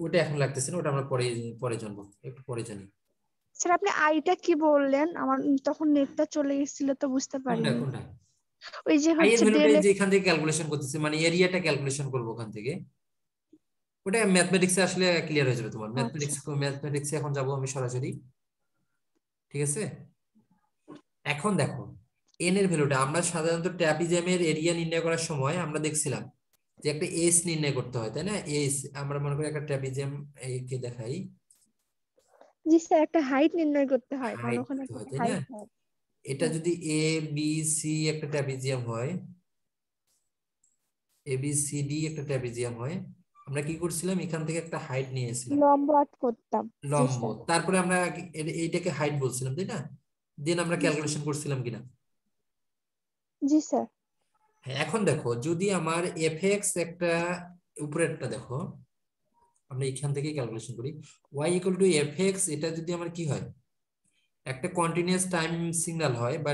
ওটা এখন লাগতেছে না, ওটা আমরা পরে পরে জানবো, একটু পরে জানি। স্যার আপনি আইটা কি বললেন? আমার তখন নেটটা চলে গেছিল তো বুঝতে কোনটা পারিনি। কোনটা? ওই যে আই এর হচ্ছে ভ্যালুটা ডেল যে এখান থেকে ক্যালকুলেশন করতেছে, মানে এরিয়াটা ক্যালকুলেশন করবো ওখান থেকে। ওটা ম্যাথমেটিক্সে আসলে ক্লিয়ার হয়ে যাবে তোমার। আচ্ছা। ম্যাথমেটিক্সে এখন যাবো আমি সরাসরি, ঠিক আছে? এখন দেখো এন এর ভ্যালুটা আমরা সাধারণত ট্র্যাপিজমের এরিয়া নির্ণয় করার সময় আমরা দেখছিলাম যে একটা এস নির্ণয় করতে হয়, তাই না? এস, আমরা মনে করি একটা ট্র্যাপিজম কে দেখাই, জি স্যার, একটা হাইট নির্ণয় করতে হয় কারণ হাইট ওখানে করতে একটা হয়, তাই না? হাইট হয়। এটা যদি এ বি সি একটা ট্র্যাপিজিয়াম হয়, এ বি সি ডি একটা ট্র্যাপিজিয়াম হয়, আমরা কি করছিলাম এখান থেকে একটা হাইট নিয়েছিলাম, লম্ব আট করতাম। জি লম্ব। স্যার। তারপরে আমরা এইটাকে হাইট বলছিলাম, তাই না? দেন আমরা জি স্যার। ক্যালকুলেশন করছিলাম কিনা। জি স্যার। হ্যাঁ, এখন দেখো যদি আমার এফ এক্স একটা উপরেরটা দেখো, আমরা এখান থেকে ক্যালকুলেশন করি y equal to F x, এটা যদি আমার কি হয় একটা কন্টিনিউয়াস টাইম সিগন্যাল হয় বা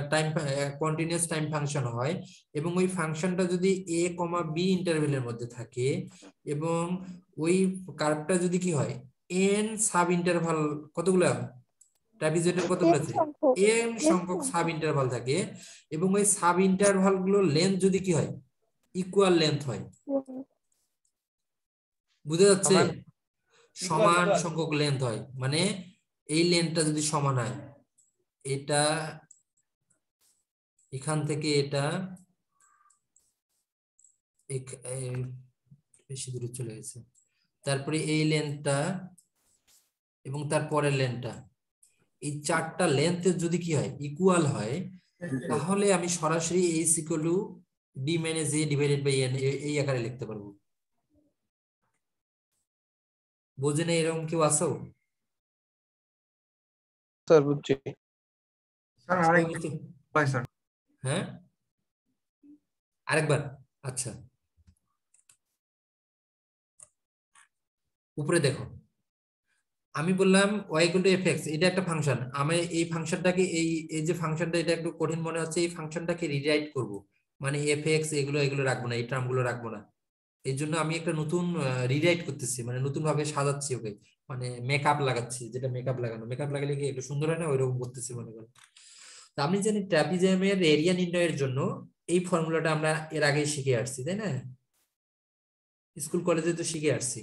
কন্টিনিউয়াস টাইম ফাংশন হয়, এবং ওই ফাংশনটা যদি a কমা b ইন্টারভেলের মধ্যে থাকে, এবং ওই কার্ভটা যদি কি হয় n সাব ইন্টারভাল, কতগুলো ট্রাপিজয়েডের কতগুলো এন আছে সংখ্যক। n এন সংখ্যক সাব সংখ্যক। ইন্টারভাল থাকে, এবং ওই সাব ইন্টারভাল গুলোর লেন্থ যদি কি হয় ইকুয়াল লেন্থ হয়। বুঝা যাচ্ছে? সমান সংখ্যক লেন্থ হয়, মানে এই লেন্থটা যদি সমান হয়, এটা এখান থেকে এটা বেশি দূরে চলে গেছে, তারপরে এই লেন্থটা এবং তারপরের লেন্থটা, এই 4টা লেন্থের যদি কি হয় ইকুয়াল হয়, তাহলে আমি সরাসরি H equal to B minus A divided by N এই আকারে লিখতে পারবো। বোঝে না এরকম কেউ আছো? স্যার বুঝছি। স্যার সবাই আরেক বুঝতে? ভাই স্যার হ্যাঁ, আরেকবার। আচ্ছা, উপরে দেখো, আমি বললাম y ইকুয়াল টু fx, এটা একটা ফাংশন। আমি এই ফাংশনটাকে এই এই যে ফাংশনটা, এটা একটু কঠিন মনে হচ্ছে, এই ফাংশনটাকে রিরাইট করব, মানে fx এগুলো এগুলো রাখবো না, এই টার্মগুলো রাখবো না। এই জন্য আমি একটা নতুন রিরাইট করতেছি, মানে নতুন ভাবে সাজাচ্ছি ওকে, মানে মেকআপ লাগাচ্ছি, যেটা মেকআপ লাগানো, মেকআপ লাগালে কি একটু সুন্দর হয় না, ওইরকম করতেছি মনে করেন। তা আমি জানি ট্রাপিজমের এরিয়া নির্ণয়ের জন্য এই ফর্মুলাটা আমরা এর আগে শিখে আসছি, তাই না? স্কুল কলেজে তো শিখে আসছি,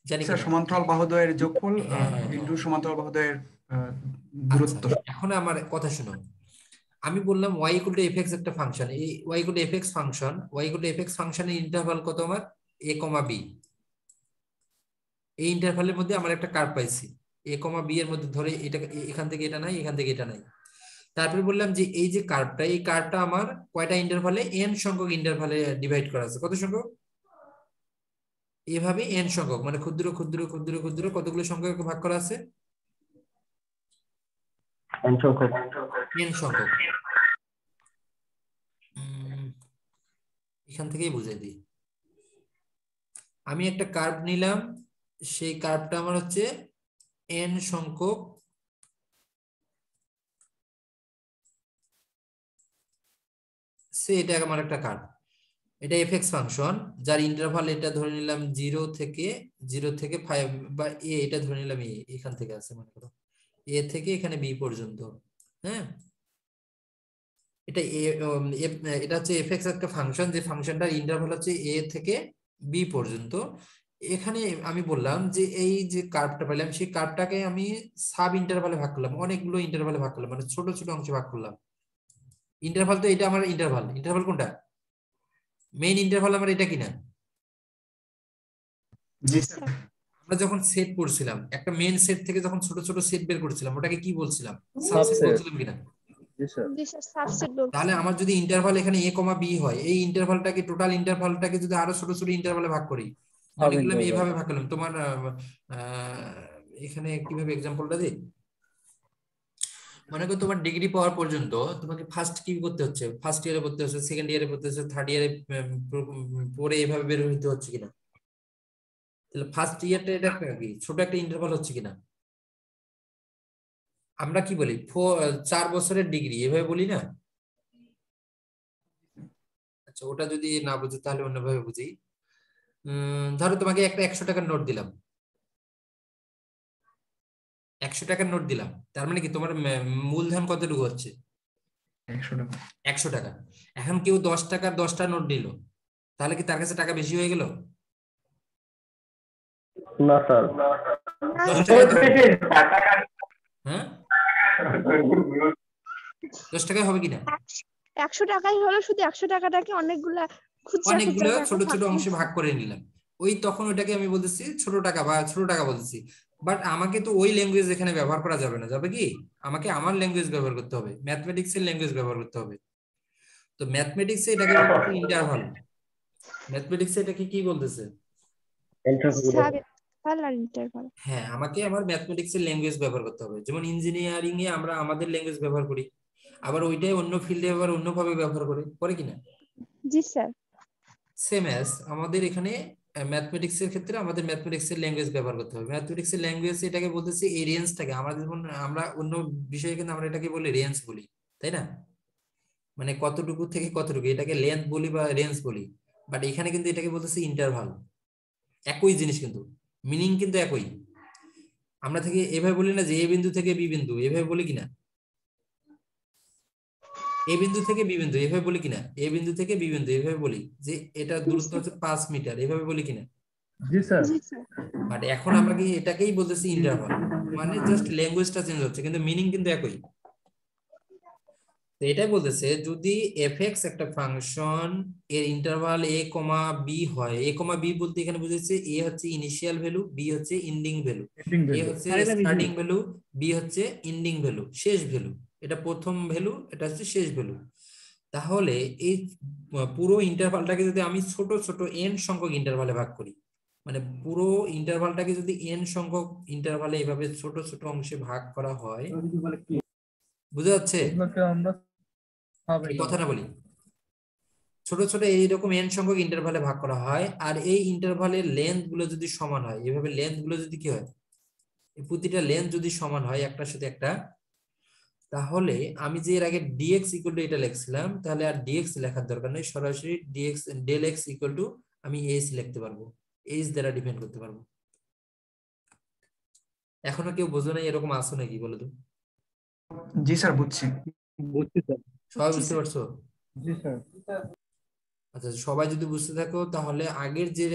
জানি স্যার কিনা। সমান্তরাল বাহুদ্বয়ের যোগফল হ্যাঁ হ্যাঁ হ্যাঁ। ইনটু সমান্তরাল বাহুদ্বয়ের আচ্ছা, দূরত্ব। এখন আমার কথা শুনো। আমি বললাম y ইকুয়াল টু fx একটা ফাংশন, এই y equal to fx function, y equal to fx ফাংশনের ইন্টারভাল কত আমার a কমা b, এই ইন্টারভালের মধ্যে আমার একটা কার্ভ পাইছি a, b এর মধ্যে ধরে এটা এখান থেকে এটা নাই, এখান থেকে এটা নাই। তারপরে বললাম যে এই যে কার্ভটা, এই কার্ভটা আমার কয়টা ইন্টারভালে, n সংখ্যক ইন্টারভালে ডিভাইড করা আছে। কত সংখ্যক? এভাবে n সংখ্যক, মানে ক্ষুদ্র ক্ষুদ্র ক্ষুদ্র ক্ষুদ্র কতগুলো সংখ্যক ভাগ করা আছে? n সংখ্যক। এখান থেকেই বুঝাই দিই। আমি একটা কার্ভ নিলাম, সেই কার্ভটা আমার হচ্ছে n সংখ্যক এটা আমার একটা কার্ভ। এটা fx ফাংশন, যার ইন্টারভাল এটা ধরে নিলাম 0 থেকে 5 বা a, এটা ধরে নিলাম a, এখান থেকে আছে মনে করো a থেকে এখানে b পর্যন্ত। হ্যাঁ, এটা এটা হচ্ছে fx একটা ফাংশন, যে ফাংশনটার ইন্টারভাল হচ্ছে a থেকে b পর্যন্ত। এখানে আমি বললাম যে এই যে কার্ভটা পেলাম, সেই কার্ভটাকে আমি সাব ইন্টারভালে ভাগ করলাম, অনেকগুলো ইন্টারভালে ভাগ করলাম, মানে ছোট ছোট অংশে ভাগ করলাম। ইন্টারভাল তো এটা আমার ইন্টারভাল কোনটা? মেইন ইন্টারভাল আমার এটা কিনা? জি স্যার। আমরা যখন সেট পড়ছিলাম, একটা মেইন সেট থেকে যখন ছোট ছোট সেট বের করছিলাম, ওটাকে কি বলছিলাম? Subset Subset. বলছিলাম কিনা? জি স্যার। জি স্যার, সাবসেট বলছি। তাহলে আমার যদি ইন্টারভাল এখানে a, b হয়, এই ইন্টারভালটাকে, টোটাল ইন্টারভালটাকে যদি আরো ছোট ছোট ইন্টারভালে ভাগ করি, মনে করলাম interval. এইভাবে ভাগ করলাম। তোমার এখানে কিভাবে এক্সাম্পলটা দিই, মনে করো তোমার ডিগ্রি পাওয়ার পর্যন্ত তোমাকে ফার্স্ট কি করতে হচ্ছে, ফার্স্ট ইয়ারে পড়তে হচ্ছে, সেকেন্ড ইয়ারে পড়তে হচ্ছে, থার্ড ইয়ারে পরে এভাবে বের হইতে হচ্ছে কিনা? তাহলে ফার্স্ট ইয়ারটা এটা কি ছোট একটা ইন্টারভাল হচ্ছে কিনা? আমরা কি বলি 4 বছরের ডিগ্রি এভাবে বলি না? আচ্ছা, ওটা যদি না বুঝো তাহলে অন্যভাবে বুঝি। ধরো তোমাকে একটা 100 টাকার নোট দিলাম, 100 টাকার নোট দিলাম, তার মানে কি তোমার মূলধন কতটুকু হচ্ছে? 100 টাকা। 100 টাকা। এখন কেউ 10 টাকার 10টা নোট নিল, তাহলে কি তার কাছে টাকা বেশি হয়ে গেল? না স্যার। 10 টাকায় তো হবে। হ্যাঁ, 10 টাকায় হবে কিনা? 100 টাকাই হলো, শুধু 100 টাকাটাকে অনেকগুলা খুচরা অনেকগুলো খুচরা ছোট ছোট ভাগ অংশে ভাগ করে নিলাম, ওই তখন ওইটাকে আমি বলতেছি ছোট টাকা বা ছোট টাকা বলতেছি। বাট আমাকে তো ওই ল্যাঙ্গুয়েজ এখানে ব্যবহার করা যাবে না, যাবে কি? আমাকে আমার ল্যাঙ্গুয়েজ ব্যবহার করতে হবে, ম্যাথমেটিক্স এর ল্যাঙ্গুয়েজ ব্যবহার করতে হবে। তো ম্যাথমেটিক্স এ এটাকে বলতেছে ইন্টারভাল। ম্যাথমেটিক্স এ এটাকে কি বলতেছে? সাব আর ইন্টারভাল। হ্যাঁ, আমাকে আমার ম্যাথমেটিক্স এর ল্যাঙ্গুয়েজ ব্যবহার করতে হবে। যেমন ইঞ্জিনিয়ারিং এ আমরা আমাদের ল্যাঙ্গুয়েজ ব্যবহার করি, আবার ওইটাই অন্য ফিল্ডে আবার অন্যভাবে ব্যবহার করে কিনা? জি স্যার। সেম অ্যাজ আমাদের এখানে ম্যাথমেটিক্স এর ক্ষেত্রে আমাদের ম্যাথমেটিক্স এর ল্যাঙ্গুয়েজ ব্যবহার করতে হবে। ম্যাথমেটিক্স এর ল্যাঙ্গুয়েজ এটাকে বলতেছি এই রেঞ্জটাকে, আমরা যেমন আমরা অন্য বিষয়ে কিন্তু আমরা এটাকে বলি রেঞ্জ বলি, তাই না? মানে কতটুকু থেকে কতটুকু, এটাকে লেন্থ বলি বা রেঞ্জ বলি। বাট এখানে কিন্তু এটাকে বলতেছি ইন্টারভাল। একই জিনিস কিন্তু মিনিং কিন্তু একই। আমরা থেকে এভাবে বলি না যে এ বিন্দু থেকে বি বিন্দু, এভাবে বলি কিনা? এ বিন্দু থেকে বি বিন্দু এভাবে বলি কিনা? এ বিন্দু থেকে বি বিন্দু এভাবে বলি যে এটা দূরত্ব হচ্ছে 5 মিটার, এভাবে বলি কিনা? জি স্যার। G sir. বাট এখন আমরা কি এটাকেই বলতেছি ইন্টারভাল, মানে জাস্ট ল্যাঙ্গুয়েজটা চেঞ্জ হচ্ছে কিন্তু মিনিং কিন্তু একই। তো এটাই বলতেছে যদি এফএক্স একটা ফাংশন এর ইন্টারভাল a, b হয়, a, b বলতে এখানে বুঝেছে a হচ্ছে ইনিশিয়াল ভ্যালু, b হচ্ছে এন্ডিং ভ্যালু, a হচ্ছে স্টার্টিং ভ্যালু, b হচ্ছে এন্ডিং ভ্যালু, শেষ ভ্যালু। এটা প্রথম ভ্যালু, এটা হচ্ছে শেষ ভ্যালু। তাহলে এই পুরো ইন্টারভালটাকে যদি আমি ছোট ছোট n সংখ্যক ইন্টারভালে ভাগ করি, মানে পুরো ইন্টারভালটাকে যদি n সংখ্যক ইন্টারভালে এভাবে ছোট ছোট অংশে ভাগ করা হয়, বুঝা যাচ্ছে? আমরা এই কথাটা বলি, ছোট ছোট এইরকম n সংখ্যক ইন্টারভালে ভাগ করা হয়, আর এই ইন্টারভালের লেন্থ গুলো যদি সমান হয়, এভাবে লেন্থ গুলো যদি কি হয়, এই প্রতিটা লেন্থ যদি সমান হয় একটার সাথে একটা, তাহলে আমি যে এর আগে dx ইকুয়াল টু এটা লিখছিলাম, তাহলে আর dx লেখার দরকার নেই, সরাসরি dx del x equal to আমি h লিখতে পারবো, h দ্বারা ডিফাইন করতে পারবো। এখনো কেউ বোঝো নাই এরকম আসো নাকি বলো তো? জি স্যার, বুঝছি। বুঝছি স্যার। সবাই বুঝতে পারছো? জি স্যার। আচ্ছা, সবাই যদি বুঝতে থাকো তাহলে আগের যে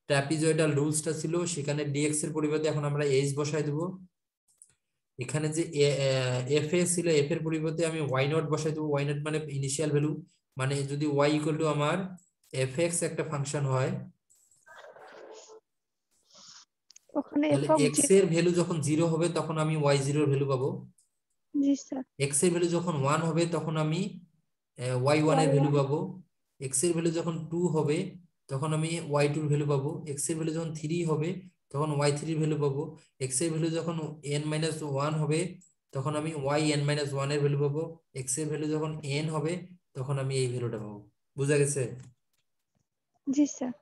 ট্র্যাপিজয়েডাল রুলসটা ছিল সেখানে dx এর পরিবর্তে এখন আমরা h বসাই দেব। এখানে যে f এ ছিল, f এর পরিবর্তে আমি y নট বসাই দেব। y নট মানে ইনিশিয়াল ভ্যালু, মানে যদি y ইকুয়াল টু আমার fx একটা ফাংশন হয়, ওখানে তাহলে এফ অফ এক্স এর ভ্যালু যখন 0 হবে তখন আমি y0 এর ভ্যালু পাবো, জি স্যার এক্স এর ভ্যালু যখন 1 হবে তখন আমি y1 এর ভ্যালু y1 পাবো, এক্স এর ভ্যালু যখন 2 হবে তখন আমি y2 এর ভ্যালু পাবো, এক্স এর ভ্যালু যখন 3 হবে তখন y3 এর ভ্যালু পাবো, এক্স এর ভ্যালু যখন n-1 হবে তখন আমি yn-1 এর ভ্যালু পাবো, এক্স এর ভ্যালু যখন n হবে তখন আমি এই ভ্যালুটা পাবো। বুঝা গেছে? জি স্যার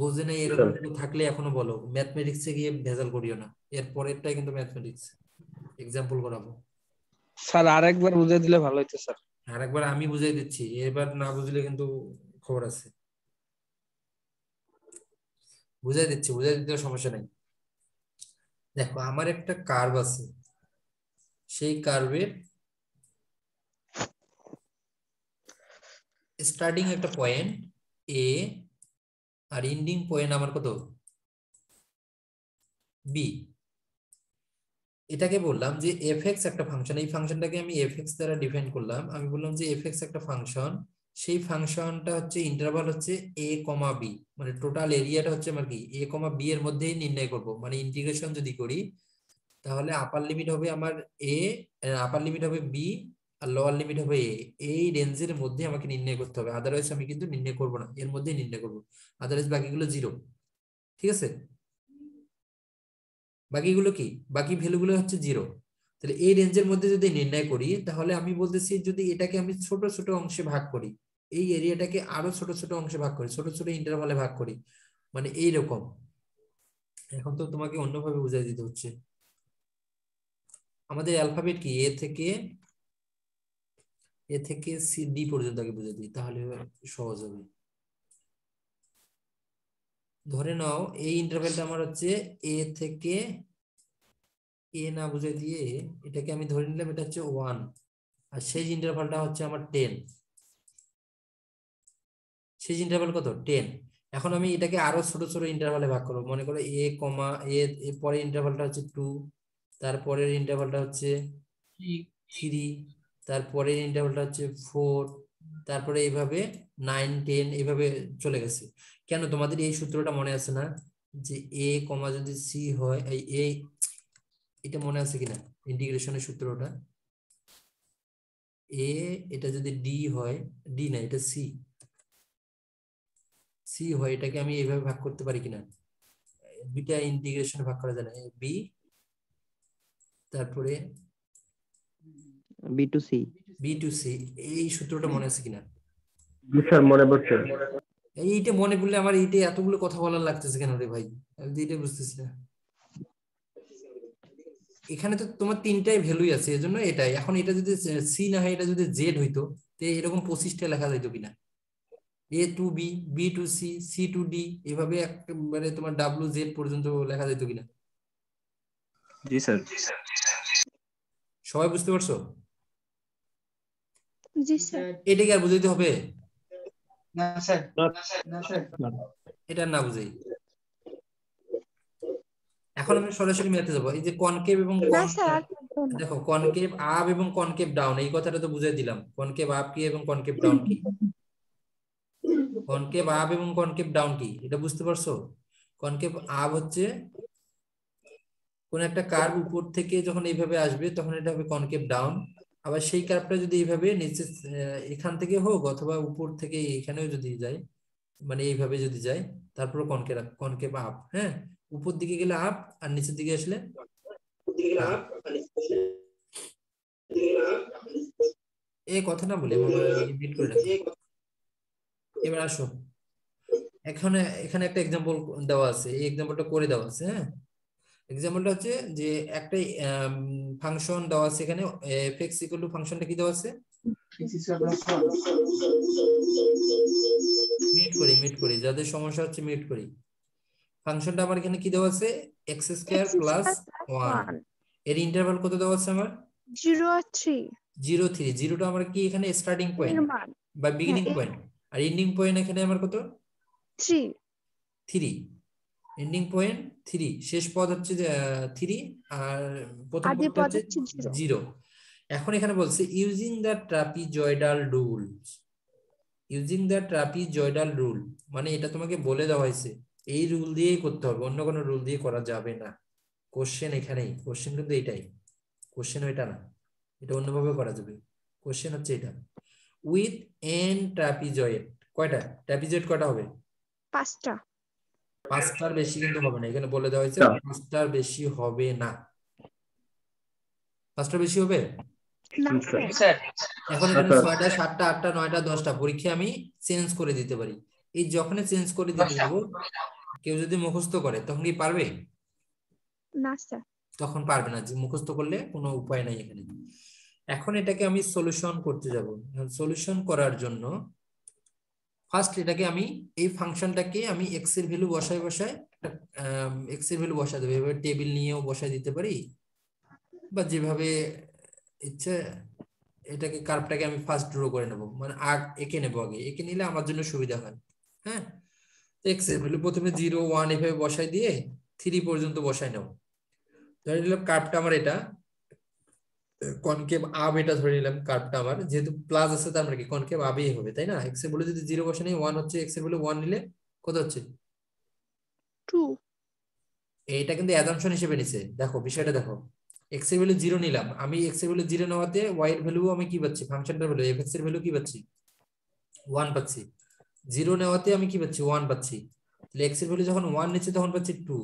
বুঝে নেই এরকম কিছু থাকলে এখনো বলো, ম্যাথমেটিক্সে গিয়ে ভেজাল করিও না, এর পরেরটাই কিন্তু ম্যাথমেটিক্স, এক্সাম্পল করাবো। স্যার আরেকবার বুঝিয়ে দিলে ভালো হতো স্যার। আরেকবার আমি বুঝাই দিচ্ছি, এবার না বুঝলে কিন্তু খবর আছে। বুঝাই দিতে সমস্যা নাই। দেখো আমার একটা কার্ভ আছে, সেই কার্ভের স্টার্টিং একটা পয়েন্ট এ আর এন্ডিং পয়েন্ট আমার কত বি। এটাকে বললাম যে এফএক্স একটা ফাংশন, এই ফাংশনটাকে আমি এফএক্স দ্বারা ডিফাইন করলাম। আমি বললাম যে এফএক্স একটা ফাংশন, সেই ফাংশনটা হচ্ছে ইন্টারভাল হচ্ছে এ কমা বি, মানে টোটাল এরিয়াটা হচ্ছে আমার কি এ কমা বি এর মধ্যেই নির্ণয় করব। মানে ইন্টিগ্রেশন যদি করি তাহলে আপার লিমিট হবে আমার এ, আপার লিমিট হবে বি আর লোয়ার লিমিট হবে এ, এই রেঞ্জের মধ্যে আমাকে নির্ণয় করতে হবে, আদারওয়াইজ আমি কিন্তু নির্ণয় করব না, এর মধ্যেই নির্ণয় করব, আদারওয়াইজ বাকিগুলো জিরো। ঠিক আছে? বাকিগুলো কি, বাকি ভ্যালুগুলো হচ্ছে জিরো। তাহলে এই রেঞ্জের মধ্যে যদি নির্ণয় করি তাহলে আমি বলতেছি যদি এটাকে আমি ছোট ছোট অংশে ভাগ করি, এই এরিয়াটাকে আরো ছোট ছোট অংশে ভাগ করি, ছোট ছোট ইন্টারভালে ভাগ করি, মানে এইরকম। এখন তো তোমাকে অন্যভাবে বুঝাই দিতে হচ্ছে। আমাদের অ্যালফাবেট কি এ থেকে সি ডি পর্যন্ত আগে বুঝে দিই, তাহলে সহজ হবে। ধরে নাও এই ইন্টারভ্যালটা আমার হচ্ছে এ থেকে এ না বুঝে দিয়ে এটাকে আমি ধরে নিলাম এটা হচ্ছে 1, আর সেই ইন্টারভ্যালটা হচ্ছে আমার 10, সেই ইন্টারভ্যাল কত 10। এখন আমি এটাকে আরো ছোট ছোট ইন্টারভ্যালে ভাগ করবো, মনে করো এ কমা এ পরের ইন্টারভ্যালটা হচ্ছে 2, তারপরের ইন্টারভ্যালটা হচ্ছে 3, তারপরের ইন্টারভ্যালটা হচ্ছে 4, তারপরে এইভাবে 9 10 এইভাবে চলে গেছে। কেন তোমাদের এই সূত্রটা মনে আছে না যে এ কমা যদি সি হয়, এই এটা মনে আছে কিনা ইন্টিগ্রেশনের সূত্রটা? এ এটা যদি ডি হয়, ডি না এটা সি, সি হয়, এটাকে আমি এইভাবে ভাগ করতে পারি কিনা? দুইটা ইন্টিগ্রেশন ভাগ করা যায় না, বি তারপরে B to C. B to C, এই সূত্রটা মনে আছে কিনা? জি স্যার মনে পড়ছে। এইটা মনে পড়লে আমার এইটা এতগুলো কথা বলার লাগতেছে কেন রে ভাই, আমি তো এইটা বুঝতেছি না। এখানে তো তোমার তিনটাই ভ্যালুই আছে, এজন্য এটাই। এখন এটা যদি সি না হয়, এটা যদি জেড হইতো তো এরকম 25টা লেখা যাইতো কিনা? A to B, B to C, C to D, এভাবে একেবারে তোমার ডাব্লিউ জেড পর্যন্ত লেখা যাইতো কিনা? জি স্যার। সবাই বুঝতে পারছো? জি স্যার এটাকে আর বুঝাইতে হবে? না স্যার, না স্যার। এটা না বুঝাই। এখন আমি সরাসরি ম্যাথে যাবো। এই যে কনকেভ এবং না স্যার আর লাগবে না। দেখো কনকেভ আপ এবং কনকেভ ডাউন, এই কথাটা তো বুঝাই দিলাম। কনকেভ আপ কি এবং কনকেভ ডাউন কি, কনকেভ আপ এবং কনকেভ ডাউন কি এটা বুঝতে পারছো? কনকেভ আপ হচ্ছে কোন একটা কার্ভ উপর থেকে যখন এইভাবে আসবে তখন এটা হবে কনকেভ ডাউন, আবার সেই কার্ভটা যদি এইভাবে নিচে এখান থেকে হোক অথবা উপর থেকে এখানেও যদি যায়, মানে এইভাবে যদি যায় তারপর কনকেভ আপ। হ্যাঁ, উপর দিকে গেলে আপ আর নিচের দিকে আসলে এই কথা না বলে মিট করে রাখি। এবার আসো, এখানে এখানে একটা এক্সাম্পল দেওয়া আছে, এই এক্সাম্পলটা করে দেওয়া আছে। হ্যাঁ, এক্সাম্পলটা হচ্ছে যে একটা ফাংশন দেওয়া আছে এখানে f(x) = ফাংশনটা কি দেওয়া আছে, মিট করি যাদের সমস্যা হচ্ছে মিট করি। ফাংশনটা আমার এখানে কি দেওয়া আছে x² + 1, এর ইন্টারভাল কত দেওয়া আছে আমার 0 আর 3 0 3, জিরোটা আমার কি এখানে স্টার্টিং পয়েন্ট এর মান বা বিগিনিং হ্যাঁ, পয়েন্ট, আর এন্ডিং পয়েন্ট এখানে আমার কত 3 3, এন্ডিং পয়েন্ট 3, শেষ পদ হচ্ছে 3 আর প্রথম আদি পদটা পদ হচ্ছে হচ্ছে 0 0। এখন এখানে বলছে using the trapezoidal rule, using the trapezoidal rule, মানে এটা তোমাকে বলে দেওয়া হয়েছে এই রুল দিয়েই করতে হবে, অন্য কোনো রুল দিয়ে করা যাবে না। কোশ্চেন এখানেই, কোশ্চেন কিন্তু এটাই, কোশ্চেন ওইটা না, এটা অন্যভাবে করা যাবে। কোশ্চেন হচ্ছে এটা, উইথ এন ট্রাপিজয়েড। কয়টা ট্রাপিজয়েড কয়টা হবে? 5টা। 5টার বেশি কিন্তু হবে না, এখানে বলে দেওয়া হয়েছে 5টার বেশি হবে না। 5টার বেশি হবে না স্যার। স্যার এখন এখানে 6টা 7টা 8টা 9টা 10টা পরীক্ষা আমি চেঞ্জ করে দিতে পারি। এই যখনই চেঞ্জ করে দিতে যাবো, কেউ যদি মুখস্থ করে তখন কি পারবে? না স্যার। তখন পারবে না, যে মুখস্থ করলে কোনো উপায় নাই এখানে। এখন এটাকে আমি সলিউশন করতে যাব। সলিউশন করার জন্য ফার্স্ট এটাকে আমি, এই ফাংশনটাকে আমি এক্স এর ভ্যালু বসায় বসায় এক্স এর ভ্যালু বসায় দেবো। এভাবে টেবিল নিয়েও বসায় দিতে পারি, বা যেভাবে ইচ্ছে এটাকে কার্ভটাকে আমি ফার্স্ট ড্র করে নেব, মানে এঁকে নেবো, আগে এঁকে নিলে আমার জন্য সুবিধা হয়। হ্যাঁ, এক্স এর ভ্যালু প্রথমে 0 1 এভাবে বসাই দিয়ে 3 পর্যন্ত বসাই নেব। ধরে নিলাম কার্ভটা আমার এটা কনকেভ আব, এটা ধরে নিলাম কার্ভটা আমার যেহেতু প্লাস আছে, তার মানে কি কনকেভ আবই হবে, তাই না? এক্স এর ভ্যালু যদি 0 বসে নেই 1 হচ্ছে, এক্স এর ভ্যালু 1 নিলে কত হচ্ছে? 2। এইটা কিন্তু অ্যাজাম্পশন হিসেবে নিছে, দেখো বিষয়টা দেখো। এক্স এর ভ্যালু 0 নিলাম আমি, এক্স এর ভ্যালু 0 নেওয়াতে ওয়াই এর ভ্যালু আমি কি পাচ্ছি, ফাংশনটার ভ্যালু এফ এক্স এর ভ্যালু কি পাচ্ছি? 1 পাচ্ছি। 0 নেওয়াতে আমি কি পাচ্ছি? 1 পাচ্ছি। তাহলে এক্স এর ভ্যালু যখন 1 নিচ্ছি তখন পাচ্ছি 2,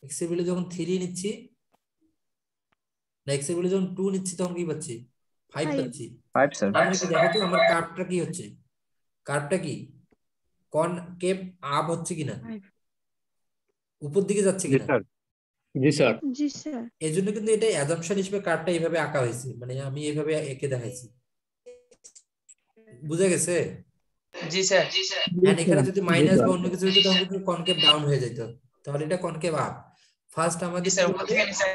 এক্স এর ভ্যালু যখন 3 নিচ্ছি না, এক্স এর ভ্যালু যখন 2 নিচ্ছি তখন কি পাচ্ছি? 5 5। পাচ্ছি। 5 স্যার। তার মানে কি দেখো তো আমার কার্ভটা কি হচ্ছে, কার্ভটা কি কনকেভ আপ হচ্ছে কিনা, উপর দিকে যাচ্ছে জি কিনা? স্যার। জি স্যার। জি স্যার। এই জন্য কিন্তু এটা অ্যাজাম্পশন হিসেবে কার্ভটা এইভাবে আঁকা হয়েছে, মানে আমি এইভাবে এঁকে দেখাইছি। বুঝা গেছে? জি স্যার এন্ড এখানে যদি মাইনাস বা অন্য কিছু হতো তখন কিন্তু কনকেভ ডাউন হয়ে যেত, তাহলে এটা কনকেভ আপ। ফার্স্ট আমাদের স্যার উপর থেকে নিচে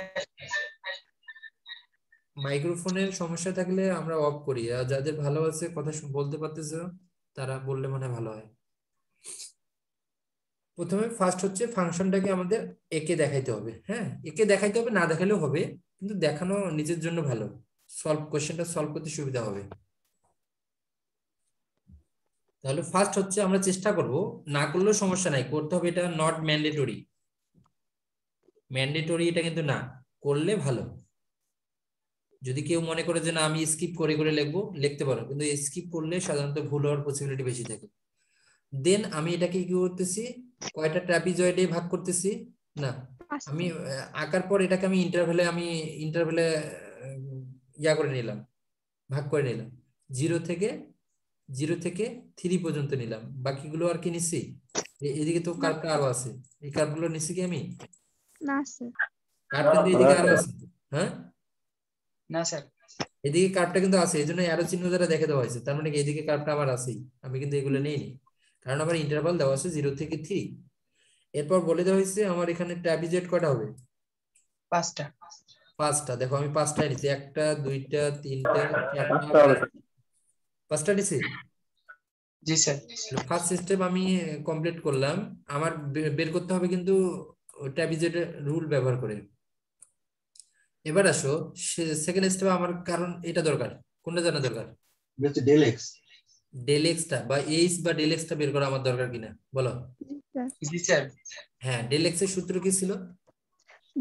মাইক্রোফোনের সমস্যা থাকলে আমরা অফ করি, আর যাদের ভালো আছে কথা বলতে পারতেছে তারা বললে মনে হয় ভালো হয়। প্রথমে ফার্স্ট হচ্ছে ফাংশনটাকে আমাদের একে দেখাইতে হবে। হ্যাঁ, একে দেখাইতে হবে, না দেখালেও হবে, কিন্তু দেখানো নিজের জন্য ভালো, কোশ্চেনটা সলভ করতে সুবিধা হবে। তাহলে ফার্স্ট হচ্ছে আমরা চেষ্টা করব, না করলেও সমস্যা নাই, করতে হবে, এটা নট ম্যান্ডেটরি। ম্যান্ডেটরি এটা কিন্তু না, করলে ভালো। যদি কেউ মনে করে যে না আমি স্কিপ করে করে লিখবো, লিখতে পারো, কিন্তু স্কিপ করলে সাধারণত ভুল হওয়ার পসিবিলিটি বেশি থাকে। দেন আমি এটাকে কি করতেছি, কয়টা ট্রাপিজয়েডে ভাগ করতেছি না, আমি আঁকার পর এটাকে আমি ইন্টারভ্যালে ইয়া করে নিলাম, ভাগ করে নিলাম। 0 থেকে 3 পর্যন্ত নিলাম, বাকিগুলো আর কি নিচ্ছি, এদিকে তো কার্ভটা আরো আছে, এই কার্ভগুলো নিচ্ছি কি আমি? না স্যার। কার্ভ কিন্তু এদিকে আরো আছে। হ্যাঁ, না স্যার এদিকে কার্ভটা কিন্তু আছে, এই জন্য অ্যারো চিহ্ন দ্বারা দেখে দেওয়া হয়েছে, তার মানে কি এদিকে কার্ভটা আমার আছেই, আমি কিন্তু এগুলো নেইনি, কারণ আমার ইন্টারভাল দেওয়া আছে 0 থেকে 3। এরপর বলে দেওয়া হয়েছে আমার এখানে ট্রাপিজয়েড কয়টা হবে? 5টা 5টা। দেখো আমি 5টাই নিচ্ছি, 1টা 2টা 3টা 4টা 5টা নিচ্ছি। জি স্যার ফার্স্ট স্টেপ আমি কমপ্লিট করলাম। আমার বের করতে হবে কিন্তু ট্রাপিজয়েডের রুল ব্যবহার করে। এবার আসো সেকেন্ড স্টেপ আমার, কারণ এটা দরকার, কোনটা জানা দরকার? Del x. ডেল এক্সটা বা এইচ বা ডেল এক্সটা বের করা আমার দরকার কিনা বলো? জি স্যার হ্যাঁ, ডেল এক্স এর সূত্র কি ছিল?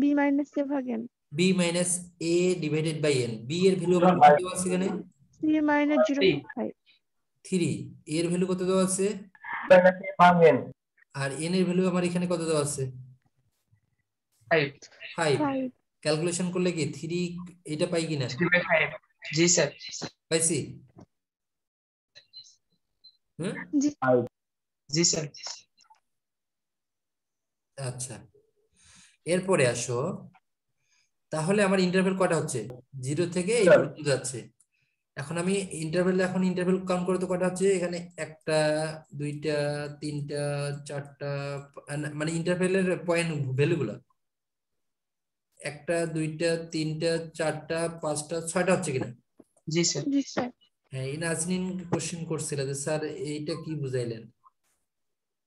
বি মাইনাস এ ভাগ n. B minus A divided by N. B এর ভ্যালু আমার কত দেওয়া আছে এখানে? C minus 0.5। 3। এর ভ্যালু কত দেওয়া আছে? আর এন এর ভ্যালু আমার এখানে কত দেওয়া আছে? 5 5। ক্যালকুলেশন করলে কি 3 এটা পাই কিনা? 3/5 জি স্যার পাইছি। হুম, জি স্যার আচ্ছা। এরপরে আসো, তাহলে আমার ইন্টারভ্যাল কয়টা হচ্ছে? 0 থেকে এই পর্যন্ত যাচ্ছে। এখন আমি ইন্টারভ্যাল কাউন্ট করে তো কয়টা হচ্ছে এখানে? 1টা 2টা 3টা 4টা, মানে ইন্টারভ্যালের পয়েন্ট ভ্যালুগুলো 1টা 2টা 3টা 4টা 5টা 6টা হচ্ছে কিনা? জি স্যার জি স্যার। হ্যাঁ, এই নাজনীন কোশ্চেন করছিল যে স্যার এইটা কি বুঝাইলেন,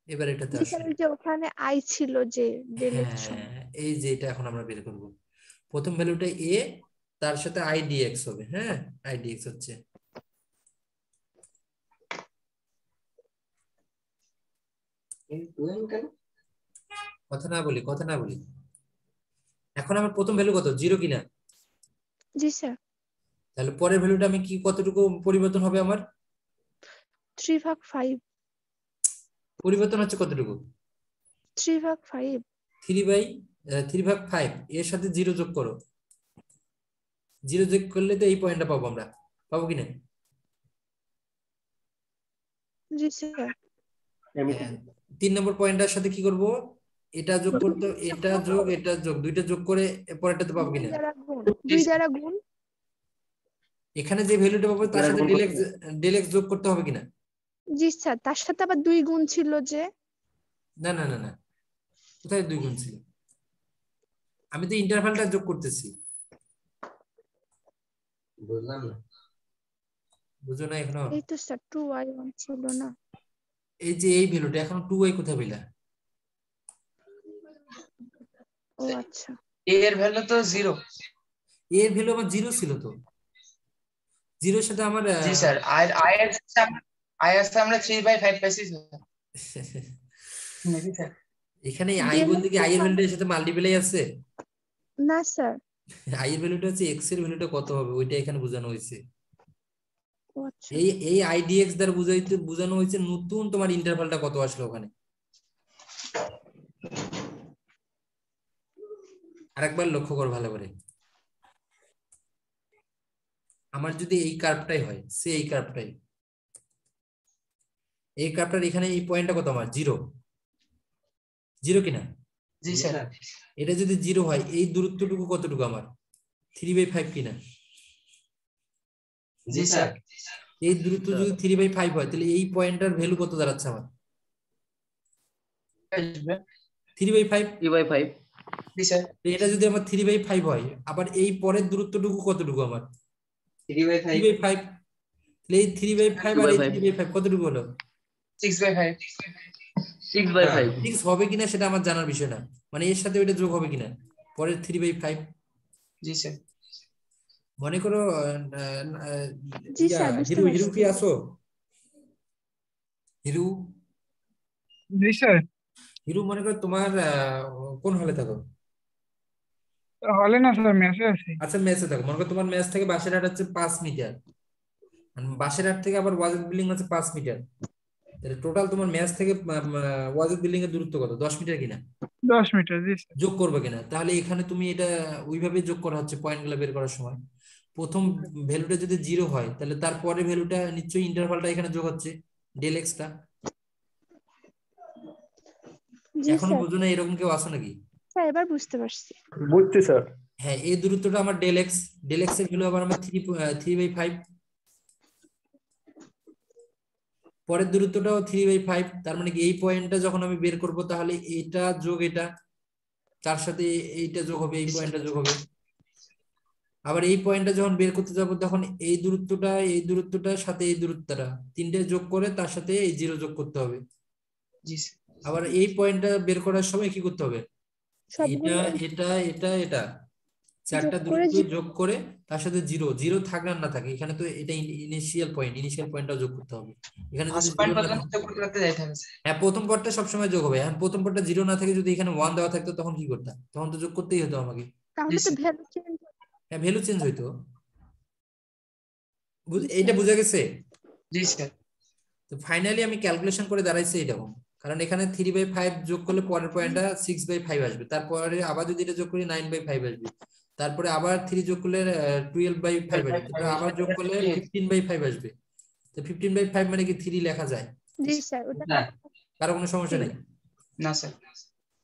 এবার এটাতে জি আসো। স্যার, ওই যে ওখানে আই ছিল যে ডেল এক্স। হ্যাঁ, এই যে এটা এখন আমরা বের করব। প্রথম ভ্যালুটা এ, তার সাথে আই ডিএক্স হবে। হ্যাঁ, আই ডিএক্স হচ্ছে কেন কথা না বলি এখন আমার প্রথম ভ্যালু কত 0 কিনা জি স্যার তাহলে পরের ভ্যালুটা আমি কি কতটুকু পরিবর্তন হবে আমার 3/5 পরিবর্তন হচ্ছে কতটুকু 3/5 3/5 এর সাথে 0 যোগ করো 0 যোগ করলে তো এই পয়েন্টটা পাবো আমরা পাবো কিনা জি স্যার 3 নম্বর পয়েন্টটার সাথে কি করব এটা যোগ করতে এটা যোগ দুইটা যোগ করে পরেরটাতে পাবো কিনা 2 দ্বারা গুণ এখানে যে ভ্যালুটা পাবো তার সাথে ডেল এক্স যোগ করতে হবে কিনা জি স্যার তার সাথে আবার 2 গুণ ছিল যে না না না না কোথায় 2 গুণ ছিল আমি তো ইন্টারভালটা যোগ করতেছি বুঝলাম না বুঝো না এখনো এই তো স্যার 2y1 ছিল না এই যে এই ভ্যালুটা এখন 2y কোথায় পেলা ও আচ্ছা এর ভ্যালু তো 0 এর ভ্যালু আমার 0 ছিল তো 0 এর সাথে আমার জি স্যার আর আই এর আমরা 3/5 পাইছি স্যার নাকি স্যার এখানে আই বলতে কি আই এর ভ্যালুটার সাথে মাল্টিপ্লাই আছে না স্যার আই এর ভ্যালুটা হচ্ছে x এর ভ্যালুটা কত হবে ওইটা এখানে বোঝানো হয়েছে ও আচ্ছা এই আইডিএক্স দ্বারা বোঝানো হয়েছে নতুন তোমার ইন্টারভালটা কত আসলো ওখানে আরেকবার লক্ষ্য কর ভালো করে আমার যদি এই কার্ভটাই হয় সে এই কার্ভটার এখানে এই পয়েন্টটা কত আমার 0 কিনা জি স্যার এটা যদি 0 হয় এই দূরত্বটুকু কতটুকু আমার 3/5 কিনা জি স্যার এই দূরত্ব যদি 3/5 হয় তাহলে এই পয়েন্টটার ভ্যালু কত দাঁড়াচ্ছে আমার 3/5 3/5 জি স্যার এটা যদি আমার 3/5 হয় আবার এই পরের দূরত্বটুকু কতটুকু আমার 3/5 তাহলে এই 3/5 আর এই 3/5 কতটুকু হলো 6/5 6/5 6 হবে কিনা সেটা আমার জানার বিষয় না মানে এর সাথে ওইটা যোগ হবে কিনা পরের 3/5 জি স্যার মনে করো জি স্যার বুঝতে হিরু পারছি কি আসো হিরু জি স্যার হিরু মনে করো তোমার কোন হলে থাকো হলে না স্যার মেসে আছি আচ্ছা মেসে থাকো মনে করো তোমার মেস থেকে বাসের হাট হচ্ছে 5 মিটার বাসের হাট থেকে আবার ওয়াজেদ বিল্ডিং হচ্ছে 5 মিটার তাহলে টোটাল তোমার মেস থেকে ওয়াজেদ বিল্ডিং এর দূরত্ব কত 10 মিটার কিনা 10 মিটার জি স্যার যোগ করবে কিনা তাহলে এখানে তুমি এটা ওইভাবে যোগ করা হচ্ছে পয়েন্টগুলো বের করার সময় প্রথম ভ্যালুটা যদি 0 হয় তাহলে তারপরে ভ্যালুটা নিশ্চয়ই ইন্টারভালটা এখানে যোগ হচ্ছে ডেল এক্সটা জি এখনো স্যার বুঝো না এরকম কেউ আছে নাকি স্যার এবার বুঝতে পারছি বুঝছি স্যার হ্যাঁ এই দূরত্বটা আমার ডেল এক্স এর ভ্যালু আবার আমার 3/5 পরের দূরত্বটাও 3/5 তার মানে কি এই পয়েন্টটা যখন আমি বের করব তাহলে এটা যোগ এটা তার সাথে এইটা যোগ হবে এই পয়েন্টটা যোগ হবে আবার এই পয়েন্টটা যখন বের করতে যাব তখন এই দূরত্বটার সাথে এই দূরত্বটা তিনটে যোগ করে তার সাথে এই 0 যোগ করতে হবে জি স্যার আবার এই পয়েন্টটা বের করার সময় কি করতে হবে সবগুলো এটা চারটা যোগ করে দূরত্ব যোগ করে তার সাথে 0 থাকলে আর না থাকে এখানে তো এটা ইনিশিয়াল পয়েন্টটা যোগ করতে হবে এখানে যদি 0 না থাকে করতে যাইতে হবে হ্যাঁ প্রথম পদটা সবসময় যোগ হবে এখন প্রথম পদটা 0 না থাকে যদি এখানে 1 দেওয়া থাকতো তখন কি করতাম তখন তো যোগ করতেই হতো আমাকে তাহলে তো ভ্যালু চেঞ্জ হ্যাঁ ভ্যালু চেঞ্জ হইতো এইটা বোঝা গেছে জি স্যার তো ফাইনালি আমি ক্যালকুলেশন করে দাঁড়াইছি এরকম কারণ এখানে 3/5 যোগ করলে পরের পয়েন্টটা 6/5 আসবে তারপরে আবার যদি এটা যোগ করি 9/5 আসবে তারপরে আবার 3 যোগ করলে 12/5 আসবে তারপরে আবার যোগ করলে 15/5 আসবে তো 15/5 মানে কি 3 লেখা যায় জি স্যার ওটা না কারো কোনো সমস্যা নেই না স্যার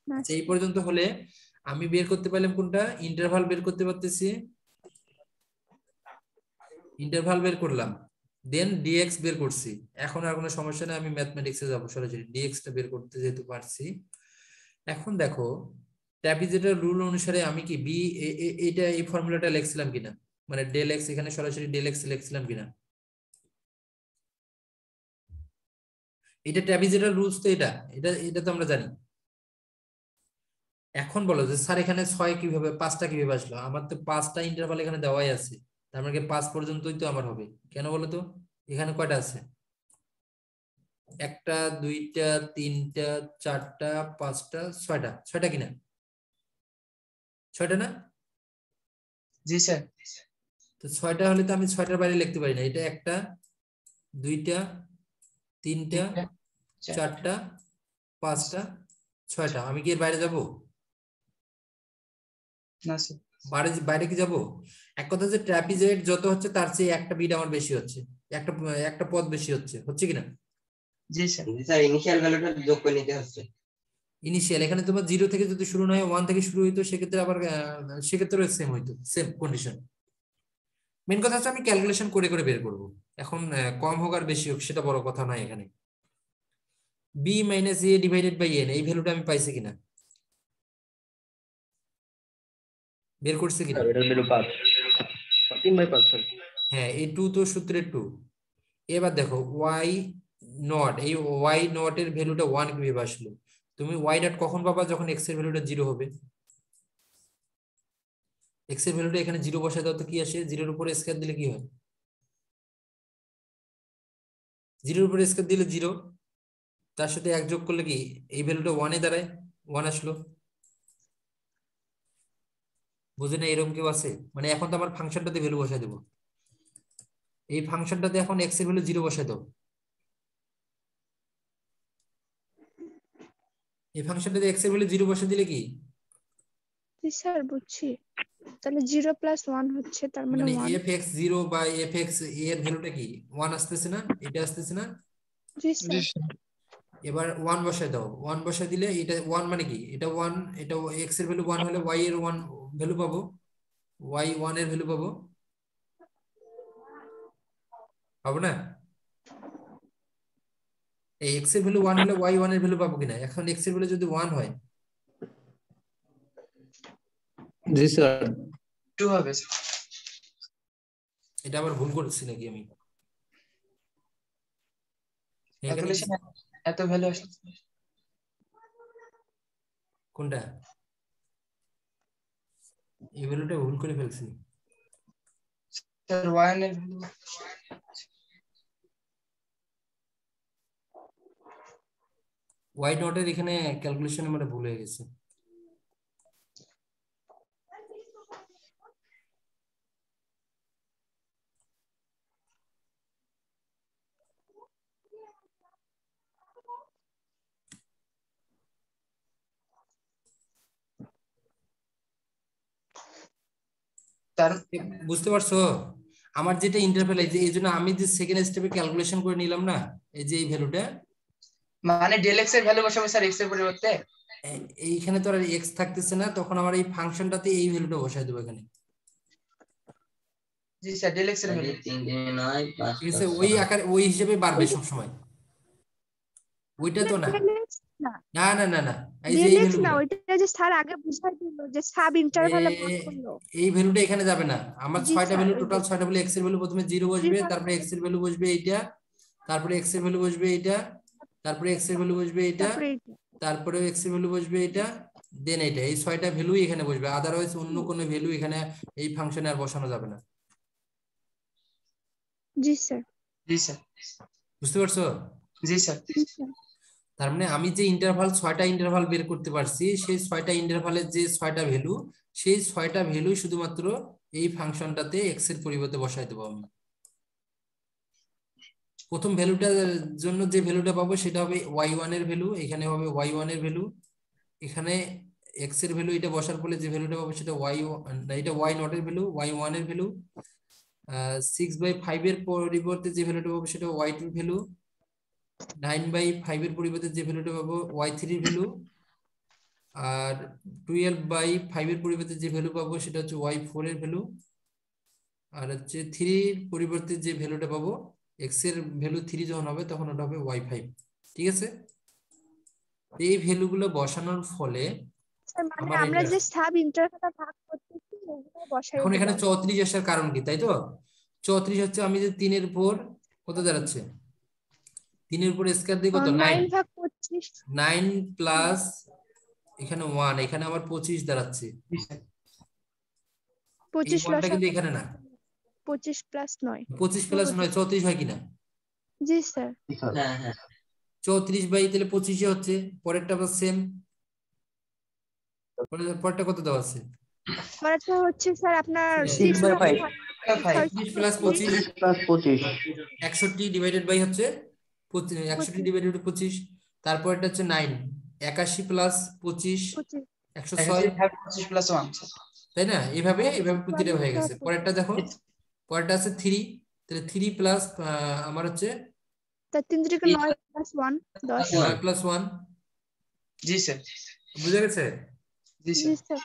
না এই পর্যন্ত হলে আমি বের করতে পারলাম কোনটা ইন্টারভাল বের করতে পারতেছি ইন্টারভাল বের করলাম দেন ডিএক্স বের করছি এখন আর কোনো সমস্যা নেই আমি ম্যাথমেটিক্সে যাব সরাসরি ডিএক্স টা বের করতে যেহেতু পারছি এখন দেখো ট্র্যাপিজয়েডের রুল অনুসারে আমি কি বি এটা এই ফর্মুলাটা লিখছিলাম কিনা মানে ডেল এক্স এখানে সরাসরি ডেল এক্স লিখছিলাম কিনা এটা ট্র্যাপিজয়েডের রুলস তো এটা এটা এটা তো আমরা জানি এখন বলো যে স্যার এখানে 6 কিভাবে 5টা কিভাবে আসলো আমার তো 5টা ইন্টারভাল এখানে দেওয়াই আছে তার মানে 5 পর্যন্তই তো আমার হবে কেন বলো তো এখানে কয়টা আছে একটা, দুইটা, তিনটা, চারটা, পাঁচটা, ছয়টা। ছয়টা কিনা? ছয়টা না? জি স্যার। তো ছয়টা হলে তো আমি ছয়টার বাইরে লিখতে পারি না। এটা একটা, দুইটা, তিনটা, চারটা, পাঁচটা, ছয়টা। আমি কি এর বাইরে যাব? না স্যার। বাইরে বাইরে কি যাব? এক কথা যে ট্রাপিজয়েড যত হচ্ছে তার চেয়ে একটা বিট আমার বেশি হচ্ছে, একটা একটা পদ বেশি হচ্ছে, হচ্ছে কিনা? জি স্যার। স্যার ইনিশিয়াল ভ্যালুটা যোগ করে নিতে হচ্ছে। ইনিশিয়াল এখানে তোমার 0 থেকে যদি শুরু না হয় 1 থেকে শুরু হইতো, সেক্ষেত্রে আবার সেক্ষেত্রে সেম হইতো, সেম কন্ডিশন। মেন কথা হচ্ছে আমি ক্যালকুলেশন করে করে বের করব। এখন কম হোক আর বেশি হোক সেটা বড় কথা নয় এখানে। b minus a divided by n এই ভ্যালুটা আমি পাইছি কিনা, বের করছে কিনা? স্যার এটার ভ্যালু 5 3/5 স্যার। হ্যাঁ, এই 2 তো সূত্রের 2। এবার দেখো y নট, এই y নট এর ভ্যালুটা 1 কিভাবে আসলো? তুমি y ডট কখন পাবা? যখন x এর ভ্যালুটা 0 হবে। x এর ভ্যালুটা এখানে 0 বসায় দাও তো কি আসে? 0 এর উপরে স্কয়ার দিলে কি হয়? 0 এর উপরে স্কয়ার দিলে 0, তার সাথে 1 যোগ করলে কি এই ভ্যালুটা 1 এ দাঁড়ায়, 1 আসলো। বুঝে না এরকম কেউ আছে? মানে এখন তো আমার ফাংশনটাতে ভ্যালু বসায় দেবো। এই ফাংশনটাতে এখন x এর ভ্যালু 0 বসায় দাও। এই ফাংশনটাতে x এর ভ্যালু 0 বসায় দিলে কি জি স্যার বুঝছি। তাহলে 0 প্লাস 1 হচ্ছে, তার মানে মানে 1। fx0 বাই fx এর ভ্যালুটা কি 1 আসতেছে না? এটা আসতেছে না? জি জি স্যার। স্যার। এবার 1 বসায় দাও। 1 বসায় দিলে এটা 1 মানে কি? এটা 1, এটা x এর ভ্যালু 1 হলে y এর 1 ভ্যালু পাবো, y 1 এর ভ্যালু পাবো, পাবো না? এই x এর ভ্যালু 1 হলে y 1 এর ভ্যালু পাবো কিনা? এখন x এর ভ্যালু যদি 1 হয়, জি স্যার। 2 হবে স্যার। এটা আবার ভুল করছি নাকি আমি? এখানে ক্যালকুলেশন এত ভ্যালু আসলে কোনটা? এই ভ্যালুটা ভুল করে ফেলছি। স্যার 1 এর ভ্যালু y নট এর এখানে ক্যালকুলেশন আমার ভুল হয়ে গেছে। তার বুঝতে পারছো? আমার যেটা ইন্টারভ্যাল, এই জন্য আমি যে সেকেন্ড স্টেপে ক্যালকুলেশন করে নিলাম না, এই যে এই ভ্যালুটা, মানে ডেল এক্স এর ভ্যালু বসাবো স্যার এক্স এর পরিবর্তে। এইখানে তো আর এক্স থাকতেছে না, তখন আমার এই ফাংশনটাতে এই ভ্যালুটা বসাই দেবো এখানে। জি স্যার ডেল এক্স এর ভ্যালু 3 3 9 5 ঠিক আছে, ওই আকার ওই হিসেবে বাড়বে সব সময়, ওইটা তো না। না না না না না, এই যে এই ডিএলএক্স না, ভ্যালুটা, ওইটা যে স্যার আগে বুঝাই দিল যে সাব ইন্টারভালে ভাগ করলো। এই ভ্যালুটা এখানে যাবে না। আমার জি 6টা স্যার, ভ্যালু, ওই টোটাল 6টা ভ্যালু, এক্স এর ভ্যালু প্রথমে 0 বসবে, তারপরে এক্স এর ভ্যালু বসবে এইটা, তারপরে এক্স এর ভ্যালু বসবে এইটা, তারপরে এক্স এর ভ্যালু বসবে এইটা, তারপরে এইটা। তারপরে এক্স এর ভ্যালু বসবে এটা, দেন এটা। এই 6টা ভ্যালু এখানে বসবে, আদারওয়াইজ অন্য কোনো ভ্যালু এখানে এই ফাংশনে আর বসানো যাবে না। জি স্যার। জি স্যার। বুঝতে পারছো? জি স্যার। জি স্যার। তার মানে আমি যে ইন্টারভাল 6টা ইন্টারভাল বের করতে পারছি, সেই 6টা ইন্টারভালের যে 6টা ভ্যালু, সেই 6টা ভ্যালু শুধুমাত্র এই ফাংশনটাতে এক্স এর পরিবর্তে বসাই দেবো আমি। প্রথম ভ্যালুটার জন্য যে ভ্যালুটা পাবো সেটা হবে y1 এর ভ্যালু, এখানে হবে y1 এর ভ্যালু, এখানে এক্স এর ভ্যালু এটা বসার ফলে যে ভ্যালুটা পাবো সেটা এটা y নট এর ভ্যালু, y1 এর ভ্যালু, 6/5 এর পরিবর্তে যে ভ্যালুটা পাবো সেটা y2 এর ভ্যালু, 9/5 এর পরিবর্তে যে ভ্যালুটা পাবো y3 এর ভ্যালু, আর 12/5 এর পরিবর্তে যে ভ্যালু পাবো সেটা হচ্ছে y4 এর ভ্যালু, আর হচ্ছে 3 এর পরিবর্তে যে ভ্যালুটা পাবো, x এর ভ্যালু 3 যখন হবে তখন ওটা হবে y5। ঠিক আছে, এই ভ্যালুগুলো বসানোর ফলে স্যার মানে আমার আমরা এটা যে সাব ইন্টারভালে ভাগ করতেছি ওগুলো বসাই এখন এখানে দিলাম। 34 আসার কারণ কি, তাই তো? 34 হচ্ছে আমি যে 3 এর উপর কত দাঁড়াচ্ছে, 3 এর উপর স্কয়ার দিয়ে কত 9, 9 ভাগ 25। 9 প্লাস এখানে 1, এখানে আবার 25 দাঁড়াচ্ছে। জি স্যার। এই 25 1টা কিন্তু এখানে না, 25 প্লাস 9। 25 প্লাস 9 34 হয় কিনা? জি স্যার। হ্যাঁ হ্যাঁ 34 বাই তাহলে 25 হচ্ছে, পরেরটা আবার সেম, পরেরটা কত দেওয়া আছে? পরেরটা হচ্ছে স্যার আপনার 6/5 30 প্লাস 25 প্লাস 25 61 ডিভাইডেড বাই হচ্ছে 61 ডিভাইডেড 25, তারপরটা হচ্ছে 9 81 প্লাস 25 106, 25 প্লাস 1 তাই না? এভাবে প্রতিটা হয়ে গেছে। পরেরটা দেখো, পরেরটা আছে 3, তাহলে 3 প্লাস আমার হচ্ছে তার 3 থেকে 9 প্লাস 1 10। 9 প্লাস 1, জি স্যার বুঝে গেছে? জি জি স্যার স্যার।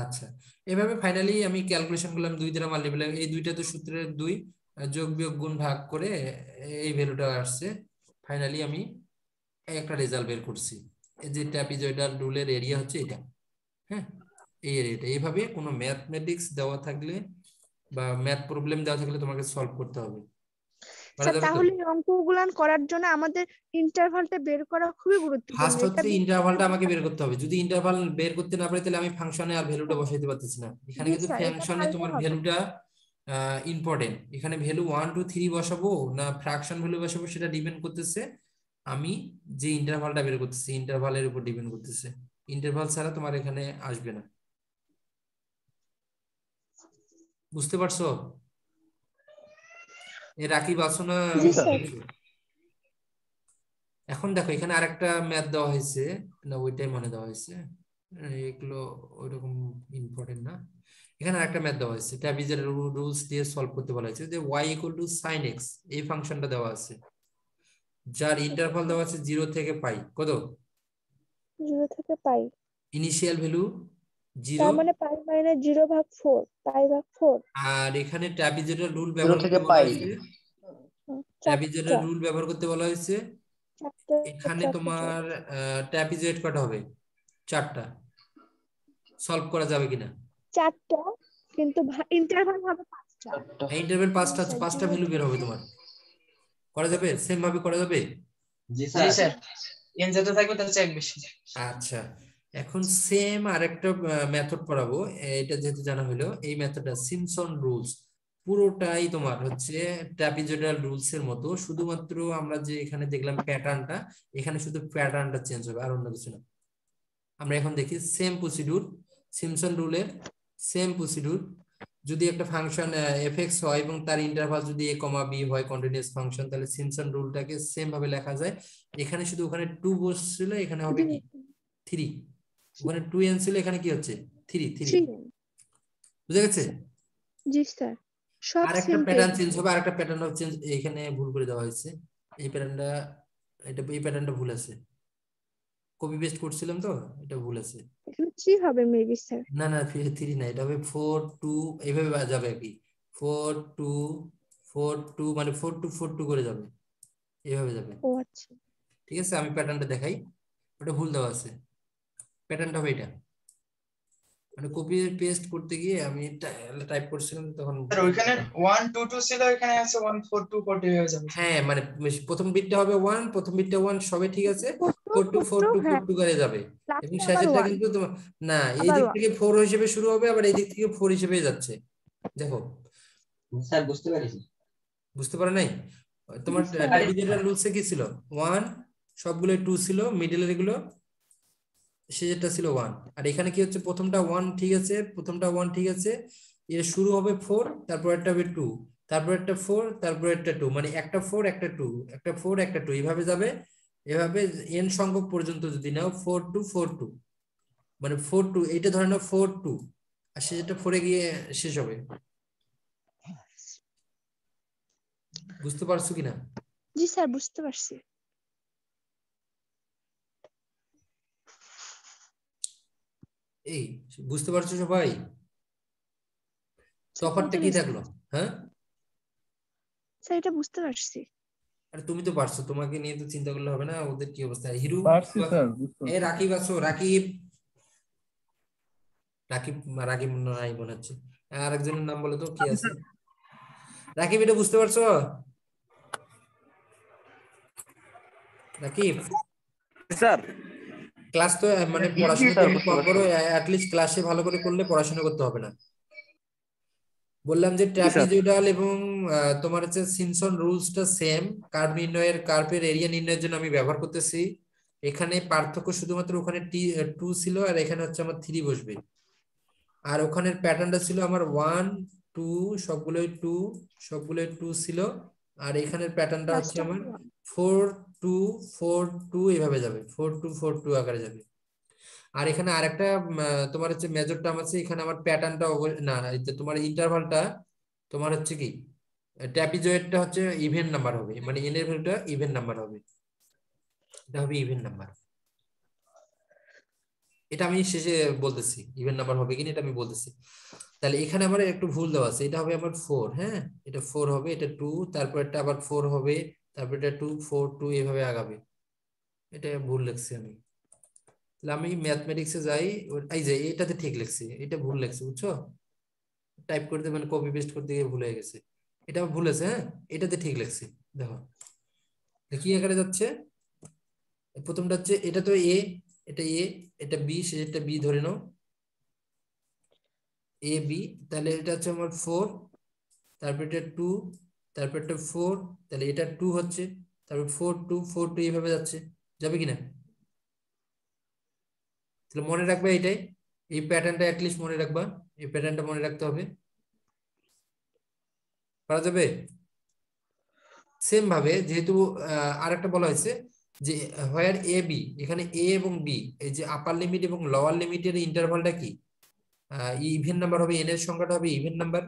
আচ্ছা, এভাবে ফাইনালি আমি ক্যালকুলেশন করলাম 2 দ্বারা মাল্টিপ্লাই, এই দুইটা তো সূত্রের 2 যোগ বিয়োগ গুণ ভাগ করে এই ভ্যালুটা আসছে। ফাইনালি আমি একটা রেজাল্ট বের করছি, এই যে ট্র্যাপিজয়েডাল রুলের এরিয়া হচ্ছে এটা। হ্যাঁ, এই এরিয়াটা। এইভাবে কোনো ম্যাথমেটিক্স দেওয়া থাকলে বা ম্যাথ প্রবলেম দেওয়া থাকলে তোমাকে সলভ করতে হবে। পারা স্যার যাবে তো? তাহলে এই অঙ্কগুলান করার জন্য আমাদের ইন্টারভালটা বের করা খুবই গুরুত্বপূর্ণ। ফার্স্ট এটা হচ্ছে ইন্টারভালটা আমাকে বের করতে হবে। যদি ইন্টারভাল বের করতে না পারি তাহলে আমি ফাংশনে আর ভ্যালুটা বসাইতে পারতেছি না। এখানে জি কিন্তু স্যার, এটা ফাংশনে পারলে তোমার হবে। ভ্যালুটা ইম্পর্টেন্ট। এখানে ভ্যালু 1 2 3 বসাবো না ফ্র্যাকশন ভ্যালু বসাবো সেটা ডিপেন্ড করতেছে আমি যে ইন্টারভালটা বের করতেছি, ইন্টারভালের উপর ডিপেন্ড করতেছে। ইন্টারভাল ছাড়া তোমার এখানে আসবে না। বুঝতে পারছো? এ রাকিব আসো না? জি স্যার। এখন দেখো এখানে আরেকটা ম্যাথ দেওয়া হয়েছে, না ওইটাই মনে দেওয়া হয়েছে, এগুলো ওইরকম ইম্পর্টেন্ট না। এখানে আরেকটা ম্যাথ দেওয়া হয়েছে, ট্র্যাপিজয়েড রুলস দিয়ে সলভ করতে বলা হয়েছে যে y = sin x, এই ফাংশনটা দেওয়া আছে যার ইন্টারভাল দেওয়া আছে 0 থেকে পাই। কত? 0 থেকে পাই, ইনিশিয়াল ভ্যালু 0, তার মানে পাই মানে 0/4, পাই/4। আর এখানে ট্র্যাপিজয়েডাল রুল 0 ব্যবহার থেকে করতে বলা পাই হয়েছে, ট্র্যাপিজয়েডাল রুল ব্যবহার করতে বলা হয়েছে। এখানে তোমার ট্র্যাপিজয়েড কটা হবে? 4টা। সলভ করা যাবে কিনা? 4টা, কিন্তু ইন্টারভাল হবে 5টা। ইন্টারভ্যাল 5টা, 5টা ভ্যালু বের হবে তোমার। করা যাবে? সেম ভাবে করা যাবে? জি জি স্যার স্যার এন যত থাকবে তার চেয়ে এক বেশি। আচ্ছা, এখন সেম আরেকটা মেথড পড়াবো, এটা যেহেতু জানা হলো। এই মেথডটা সিমপসন রুলস, পুরোটাই তোমার হচ্ছে ট্র্যাপিজয়েডাল রুলস এর মতো, শুধুমাত্র আমরা যে এখানে দেখলাম প্যাটার্নটা, এখানে শুধু প্যাটার্নটা চেঞ্জ হবে আর অন্য কিছু না। আমরা এখন দেখি সেম প্রসিডিউর, সিমপসন রুলের সেম প্রসিডিউর। যদি একটা ফাংশন এফএক্স হয় এবং তার ইন্টারভাল যদি a, b হয় কন্টিনিউয়াস ফাংশন, তাহলে সিমপসন রুলটাকে সেম ভাবে লেখা যায়। এখানে শুধু ওখানে 2 বসছিল, এখানে হবে কি 3, ওখানে 2n ছিল, এখানে কি হচ্ছে 3। বুঝা গেছে? জি স্যার, সব আর একটা সেম প্যাটার্ন চেঞ্জ হবে, আর একটা প্যাটার্ন চেঞ্জ এখানে ভুল করে দেওয়া হয়েছে। এই প্যাটার্নটা, এই প্যাটার্নটা ভুল আছে, কপি পেস্ট করছিলাম তো, এটা ভুল আছে। এখানে 3 হবে মেবি স্যার। না না 3 না, এটা হবে 4 2, এইভাবে যাবে আর কি। 4 2 4 2 মানে 4 2 4 2 করে যাবে, এইভাবে যাবে। ও আচ্ছা, ঠিক আছে, আমি প্যাটার্নটা দেখাই। ওটা ভুল দেওয়া আছে, প্যাটার্নটা হবে এটা। মানে কপি পেস্ট করতে গিয়ে আমি টাইপ করছিলাম তখন। স্যার ওইখানে 1 2 2 ছিল, এখানে আছে 1 4 2 4 2 হয়ে যাবে। হ্যাঁ, মানে প্রথম বিটটা হবে 1, প্রথম বিটটা 1, সবই ঠিক আছে। 4 2 4 2 4 2 করে যাবে, এবং লাস্টে আবার শেষেরটা 1, কিন্তু না, এই আবার দিক 1। থেকে 4 হিসেবে শুরু হবে, আবার এই দিক থেকে 4 হিসেবে যাচ্ছে। দেখো, স্যার বুঝতে পেরেছি। বুঝতে পারো নাই? তোমার স্যার। ট্র্যাপিজয়েডাল রুলসে কি ছিল? 1, সবগুলো 2 ছিল, মিডলের এগুলো শেষেরটা ছিল 1। আর এখানে কি হচ্ছে, প্রথমটা 1 ঠিক আছে, প্রথমটা 1 ঠিক আছে, এর শুরু হবে 4, তারপর একটা হবে 2, তারপর একটা 4, তারপর একটা 2, মানে একটা 4 একটা 2, একটা 4 একটা 2, এইভাবে যাবে। এভাবে n সংখ্যক পর্যন্ত যদি নাও 4 2 4 2, মানে 4 2, এইটা ধরে নাও 4 2, আর শেষেরটা 4 এ গিয়ে শেষ হবে। বুঝতে পারছো কিনা? জি স্যার, বুঝতে পারছি। এই বুঝতে পারছো সবাই? তফাৎটা কি থাকলো? হ্যাঁ স্যার, এটা বুঝতে পারছি। আর তুমি তো পারছো, তোমাকে নিয়ে তো চিন্তা করলে হবে না। ওদের কি অবস্থা? হিরু, পারছি স্যার, এই রাকিব আছো? রাকিব রাকিব রাকিব নাই মনে হচ্ছে। আরেকজনের নাম বলে তো, কি আছে? রাকিব, এটা বুঝতে পারছো? রাকিব স্যার ক্লাস তো মানে পড়াশোনা তুমি কম করো, অ্যাটলিস্ট ক্লাসে ভালো করে করলে পড়াশোনা করতে হবে না। বললাম যে ট্রাপিজয়েডাল এবং তোমার হচ্ছে সিমপসন রুলসটা সেম। কার্ভ নির্ণয়ের, কার্ভের এরিয়া নির্ণয়ের জন্য আমি ব্যবহার করতেছি। এখানে পার্থক্য শুধুমাত্র ওখানে 2 ছিল আর এখানে হচ্ছে আমার 3 বসবে। আর ওখানের প্যাটার্নটা ছিল আমার 1 2 সবগুলোই 2, সবগুলোই 2 ছিল। আর এখানের প্যাটার্নটা হচ্ছে আমার 4 2 4 2 এভাবে যাবে, 4 2 4 2 আকারে যাবে। আর এখানে আরেকটা তোমার হচ্ছে মেজর টার্ম আছে। এখানে আমার প্যাটার্নটা না, এই যে তোমার ইন্টারভালটা তোমার হচ্ছে কি, ট্র্যাপিজয়েডটা হচ্ছে ইভেন নাম্বার হবে, মানে এন এর ভ্যালুটা ইভেন নাম্বার হবে, এটা হবে ইভেন নাম্বার। এটা আমি শেষে বলতেছি ইভেন নাম্বার হবে কিনা, এটা আমি বলতেছি। তাহলে এখানে আমার একটু ভুল দেওয়া আছে, এটা হবে আমার 4, হ্যাঁ এটা 4 হবে, এটা 2, তারপর এটা আবার 4 হবে, তারপর এটা 2 4 2 এভাবে আগাবে। এটা ভুল লিখছি আমি। তাহলে আমি ম্যাথমেটিক্সে যাই, এই যে এটাতে ঠিক লিখছি, এটা ভুল লিখছি বুঝছো, টাইপ করতে মানে কপি পেস্ট করতে গিয়ে ভুল হয়ে গেছে। এটা ভুল আছে, হ্যাঁ এটাতে ঠিক লিখছি। দেখো কি আকারে যাচ্ছে, প্রথমটা হচ্ছে এটা তো এ, এটা এ, এটা বি, সেটা বি ধরে নাও, এ বি। তাহলে এটা হচ্ছে আমার 4, তারপর এটা 2, তারপর এটা 4, তাহলে এটা 2 হচ্ছে, তারপর 4 2 4 2 এইভাবে যাচ্ছে, যাবে কিনা? তাহলে মনে রাখবে এটাই, এই প্যাটার্নটা অ্যাটলিস্ট মনে রাখবা, এই প্যাটার্নটা মনে রাখতে হবে। পারা যাবে? সেম ভাবে যেহেতু আরেকটা বলা হয়েছে যে হোয়ার এ বি, এখানে এ এবং বি, এই যে আপার লিমিট এবং লোয়ার লিমিটের ইন্টারভালটা কি, ইভেন নাম্বার হবে, এন এর সংখ্যাটা হবে ইভেন নাম্বার,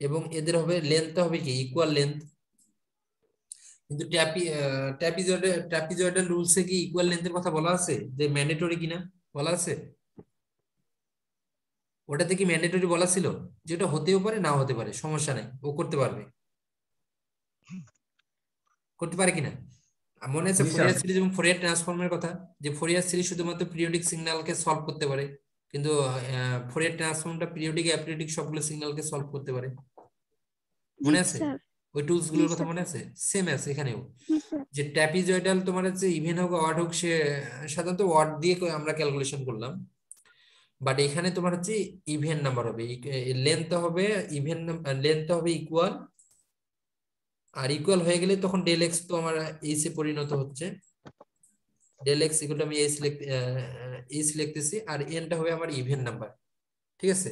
এবং এদের হবে লেন্থটা হবে কি ইকুয়াল লেন্থ। কিন্তু ট্র্যাপিজয়েডাল রুলসে কি ইকুয়াল লেন্থের কথা বলা আছে, যে ম্যান্ডেটরি কিনা বলা আছে? ওটাতে কি ম্যান্ডেটরি বলা ছিল? যেটা হতেও পারে নাও হতে পারে, সমস্যা নাই, ও করতে পারবে, করতে পারে কিনা? মনে আছে ফোরিয়ার সিরিজ এবং ফোরিয়ার ট্রান্সফর্মের কথা, যে ফোরিয়ার সিরিজ শুধুমাত্র পিরিয়ডিক সিগন্যালকে সলভ করতে পারে, কিন্তু ফোরিয়ার ট্রান্সফর্মটা পিরিয়ডিক অ্যাপিরিয়ডিক সবগুলো সিগন্যালকে সলভ করতে পারে। মনে আছে স্যার। ওই টুলস গুলোর কথা স্যার। মনে আছে? সেম আছে এখানেও, স্যার। যে ট্র্যাপিজয়েডাল তোমার হচ্ছে ইভেন হোক ওয়ার্ড হোক, সে সাধারণত ওয়ার্ড দিয়ে আমরা ক্যালকুলেশন করলাম, বাট এখানে তোমার হচ্ছে ইভেন নাম্বার হবে, লেন্থ হবে ইভেন, লেন্থ হবে ইকুয়াল, আর ইকুয়াল হয়ে গেলে তখন ডেল এক্স তো আমার এইচ এ পরিণত হচ্ছে, ডেল এক্স ইকুয়াল আমি এইচ লিখতেছি, আর এনটা হবে আমার ইভেন নাম্বার। ঠিক আছে,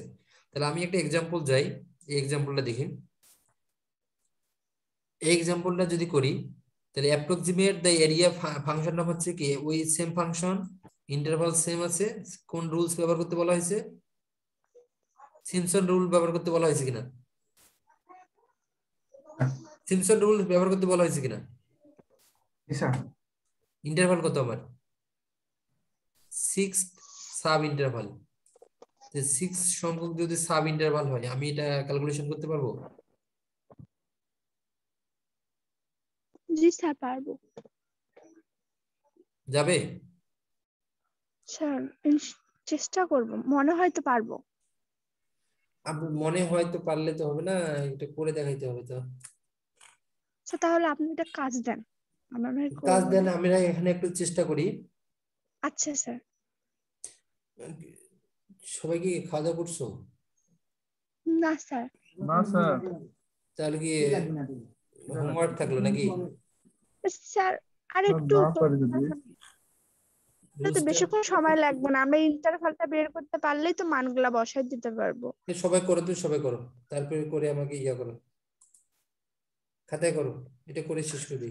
তাহলে আমি একটা এক্সাম্পল যাই, এই এক্সাম্পলটা দেখি। এই এক্সাম্পলটা যদি করি, তাহলে অ্যাপ্রক্সিমেট দ্য এরিয়া ফাংশন নাম হচ্ছে কি, ওই সেম ফাংশন, ইন্টারভাল সেম আছে, কোন রুলস ব্যবহার করতে বলা হয়েছে? সিম্পসন রুল ব্যবহার করতে বলা হয়েছে কিনা? সিম্পসন রুল ব্যবহার করতে বলা হয়েছে কিনা? ইন্টারভাল কত আমার? 6 সাব ইন্টারভাল। 6 সংখ্যক যদি সাব ইন্টারভাল হয়, আমি এটা ক্যালকুলেশন করতে পারবো? জি স্যার পারবো। যাবে? স্যার চেষ্টা করব, মনে হয় তো পারবো। আপনি মনে হয় তো পারলে তো হবে না, এটা করে দেখাইতে হবে তো। স্যার তাহলে আপনি একটা কাজ দেন, আমরা নয় কাজ করবো দেন, না। আমরা এখানে একটু চেষ্টা করি। আচ্ছা স্যার। সবাই কি খাওয়া দাওয়া করছো? না স্যার। না স্যার। তাহলে কি হোমওয়ার্ক থাকলো নাকি? স্যার আর একটু না পারি যদি তো বেশিক্ষণ সময় লাগবে না, আমরা ইন্টারভালটা বের করতে পারলেই তো মানগুলা বসাই দিতে পারবো। সবাই করো, তুই সবাই করো, তারপরে করে আমাকে ইয়া করো, খাতায় করো, এটা করে শেষ করি।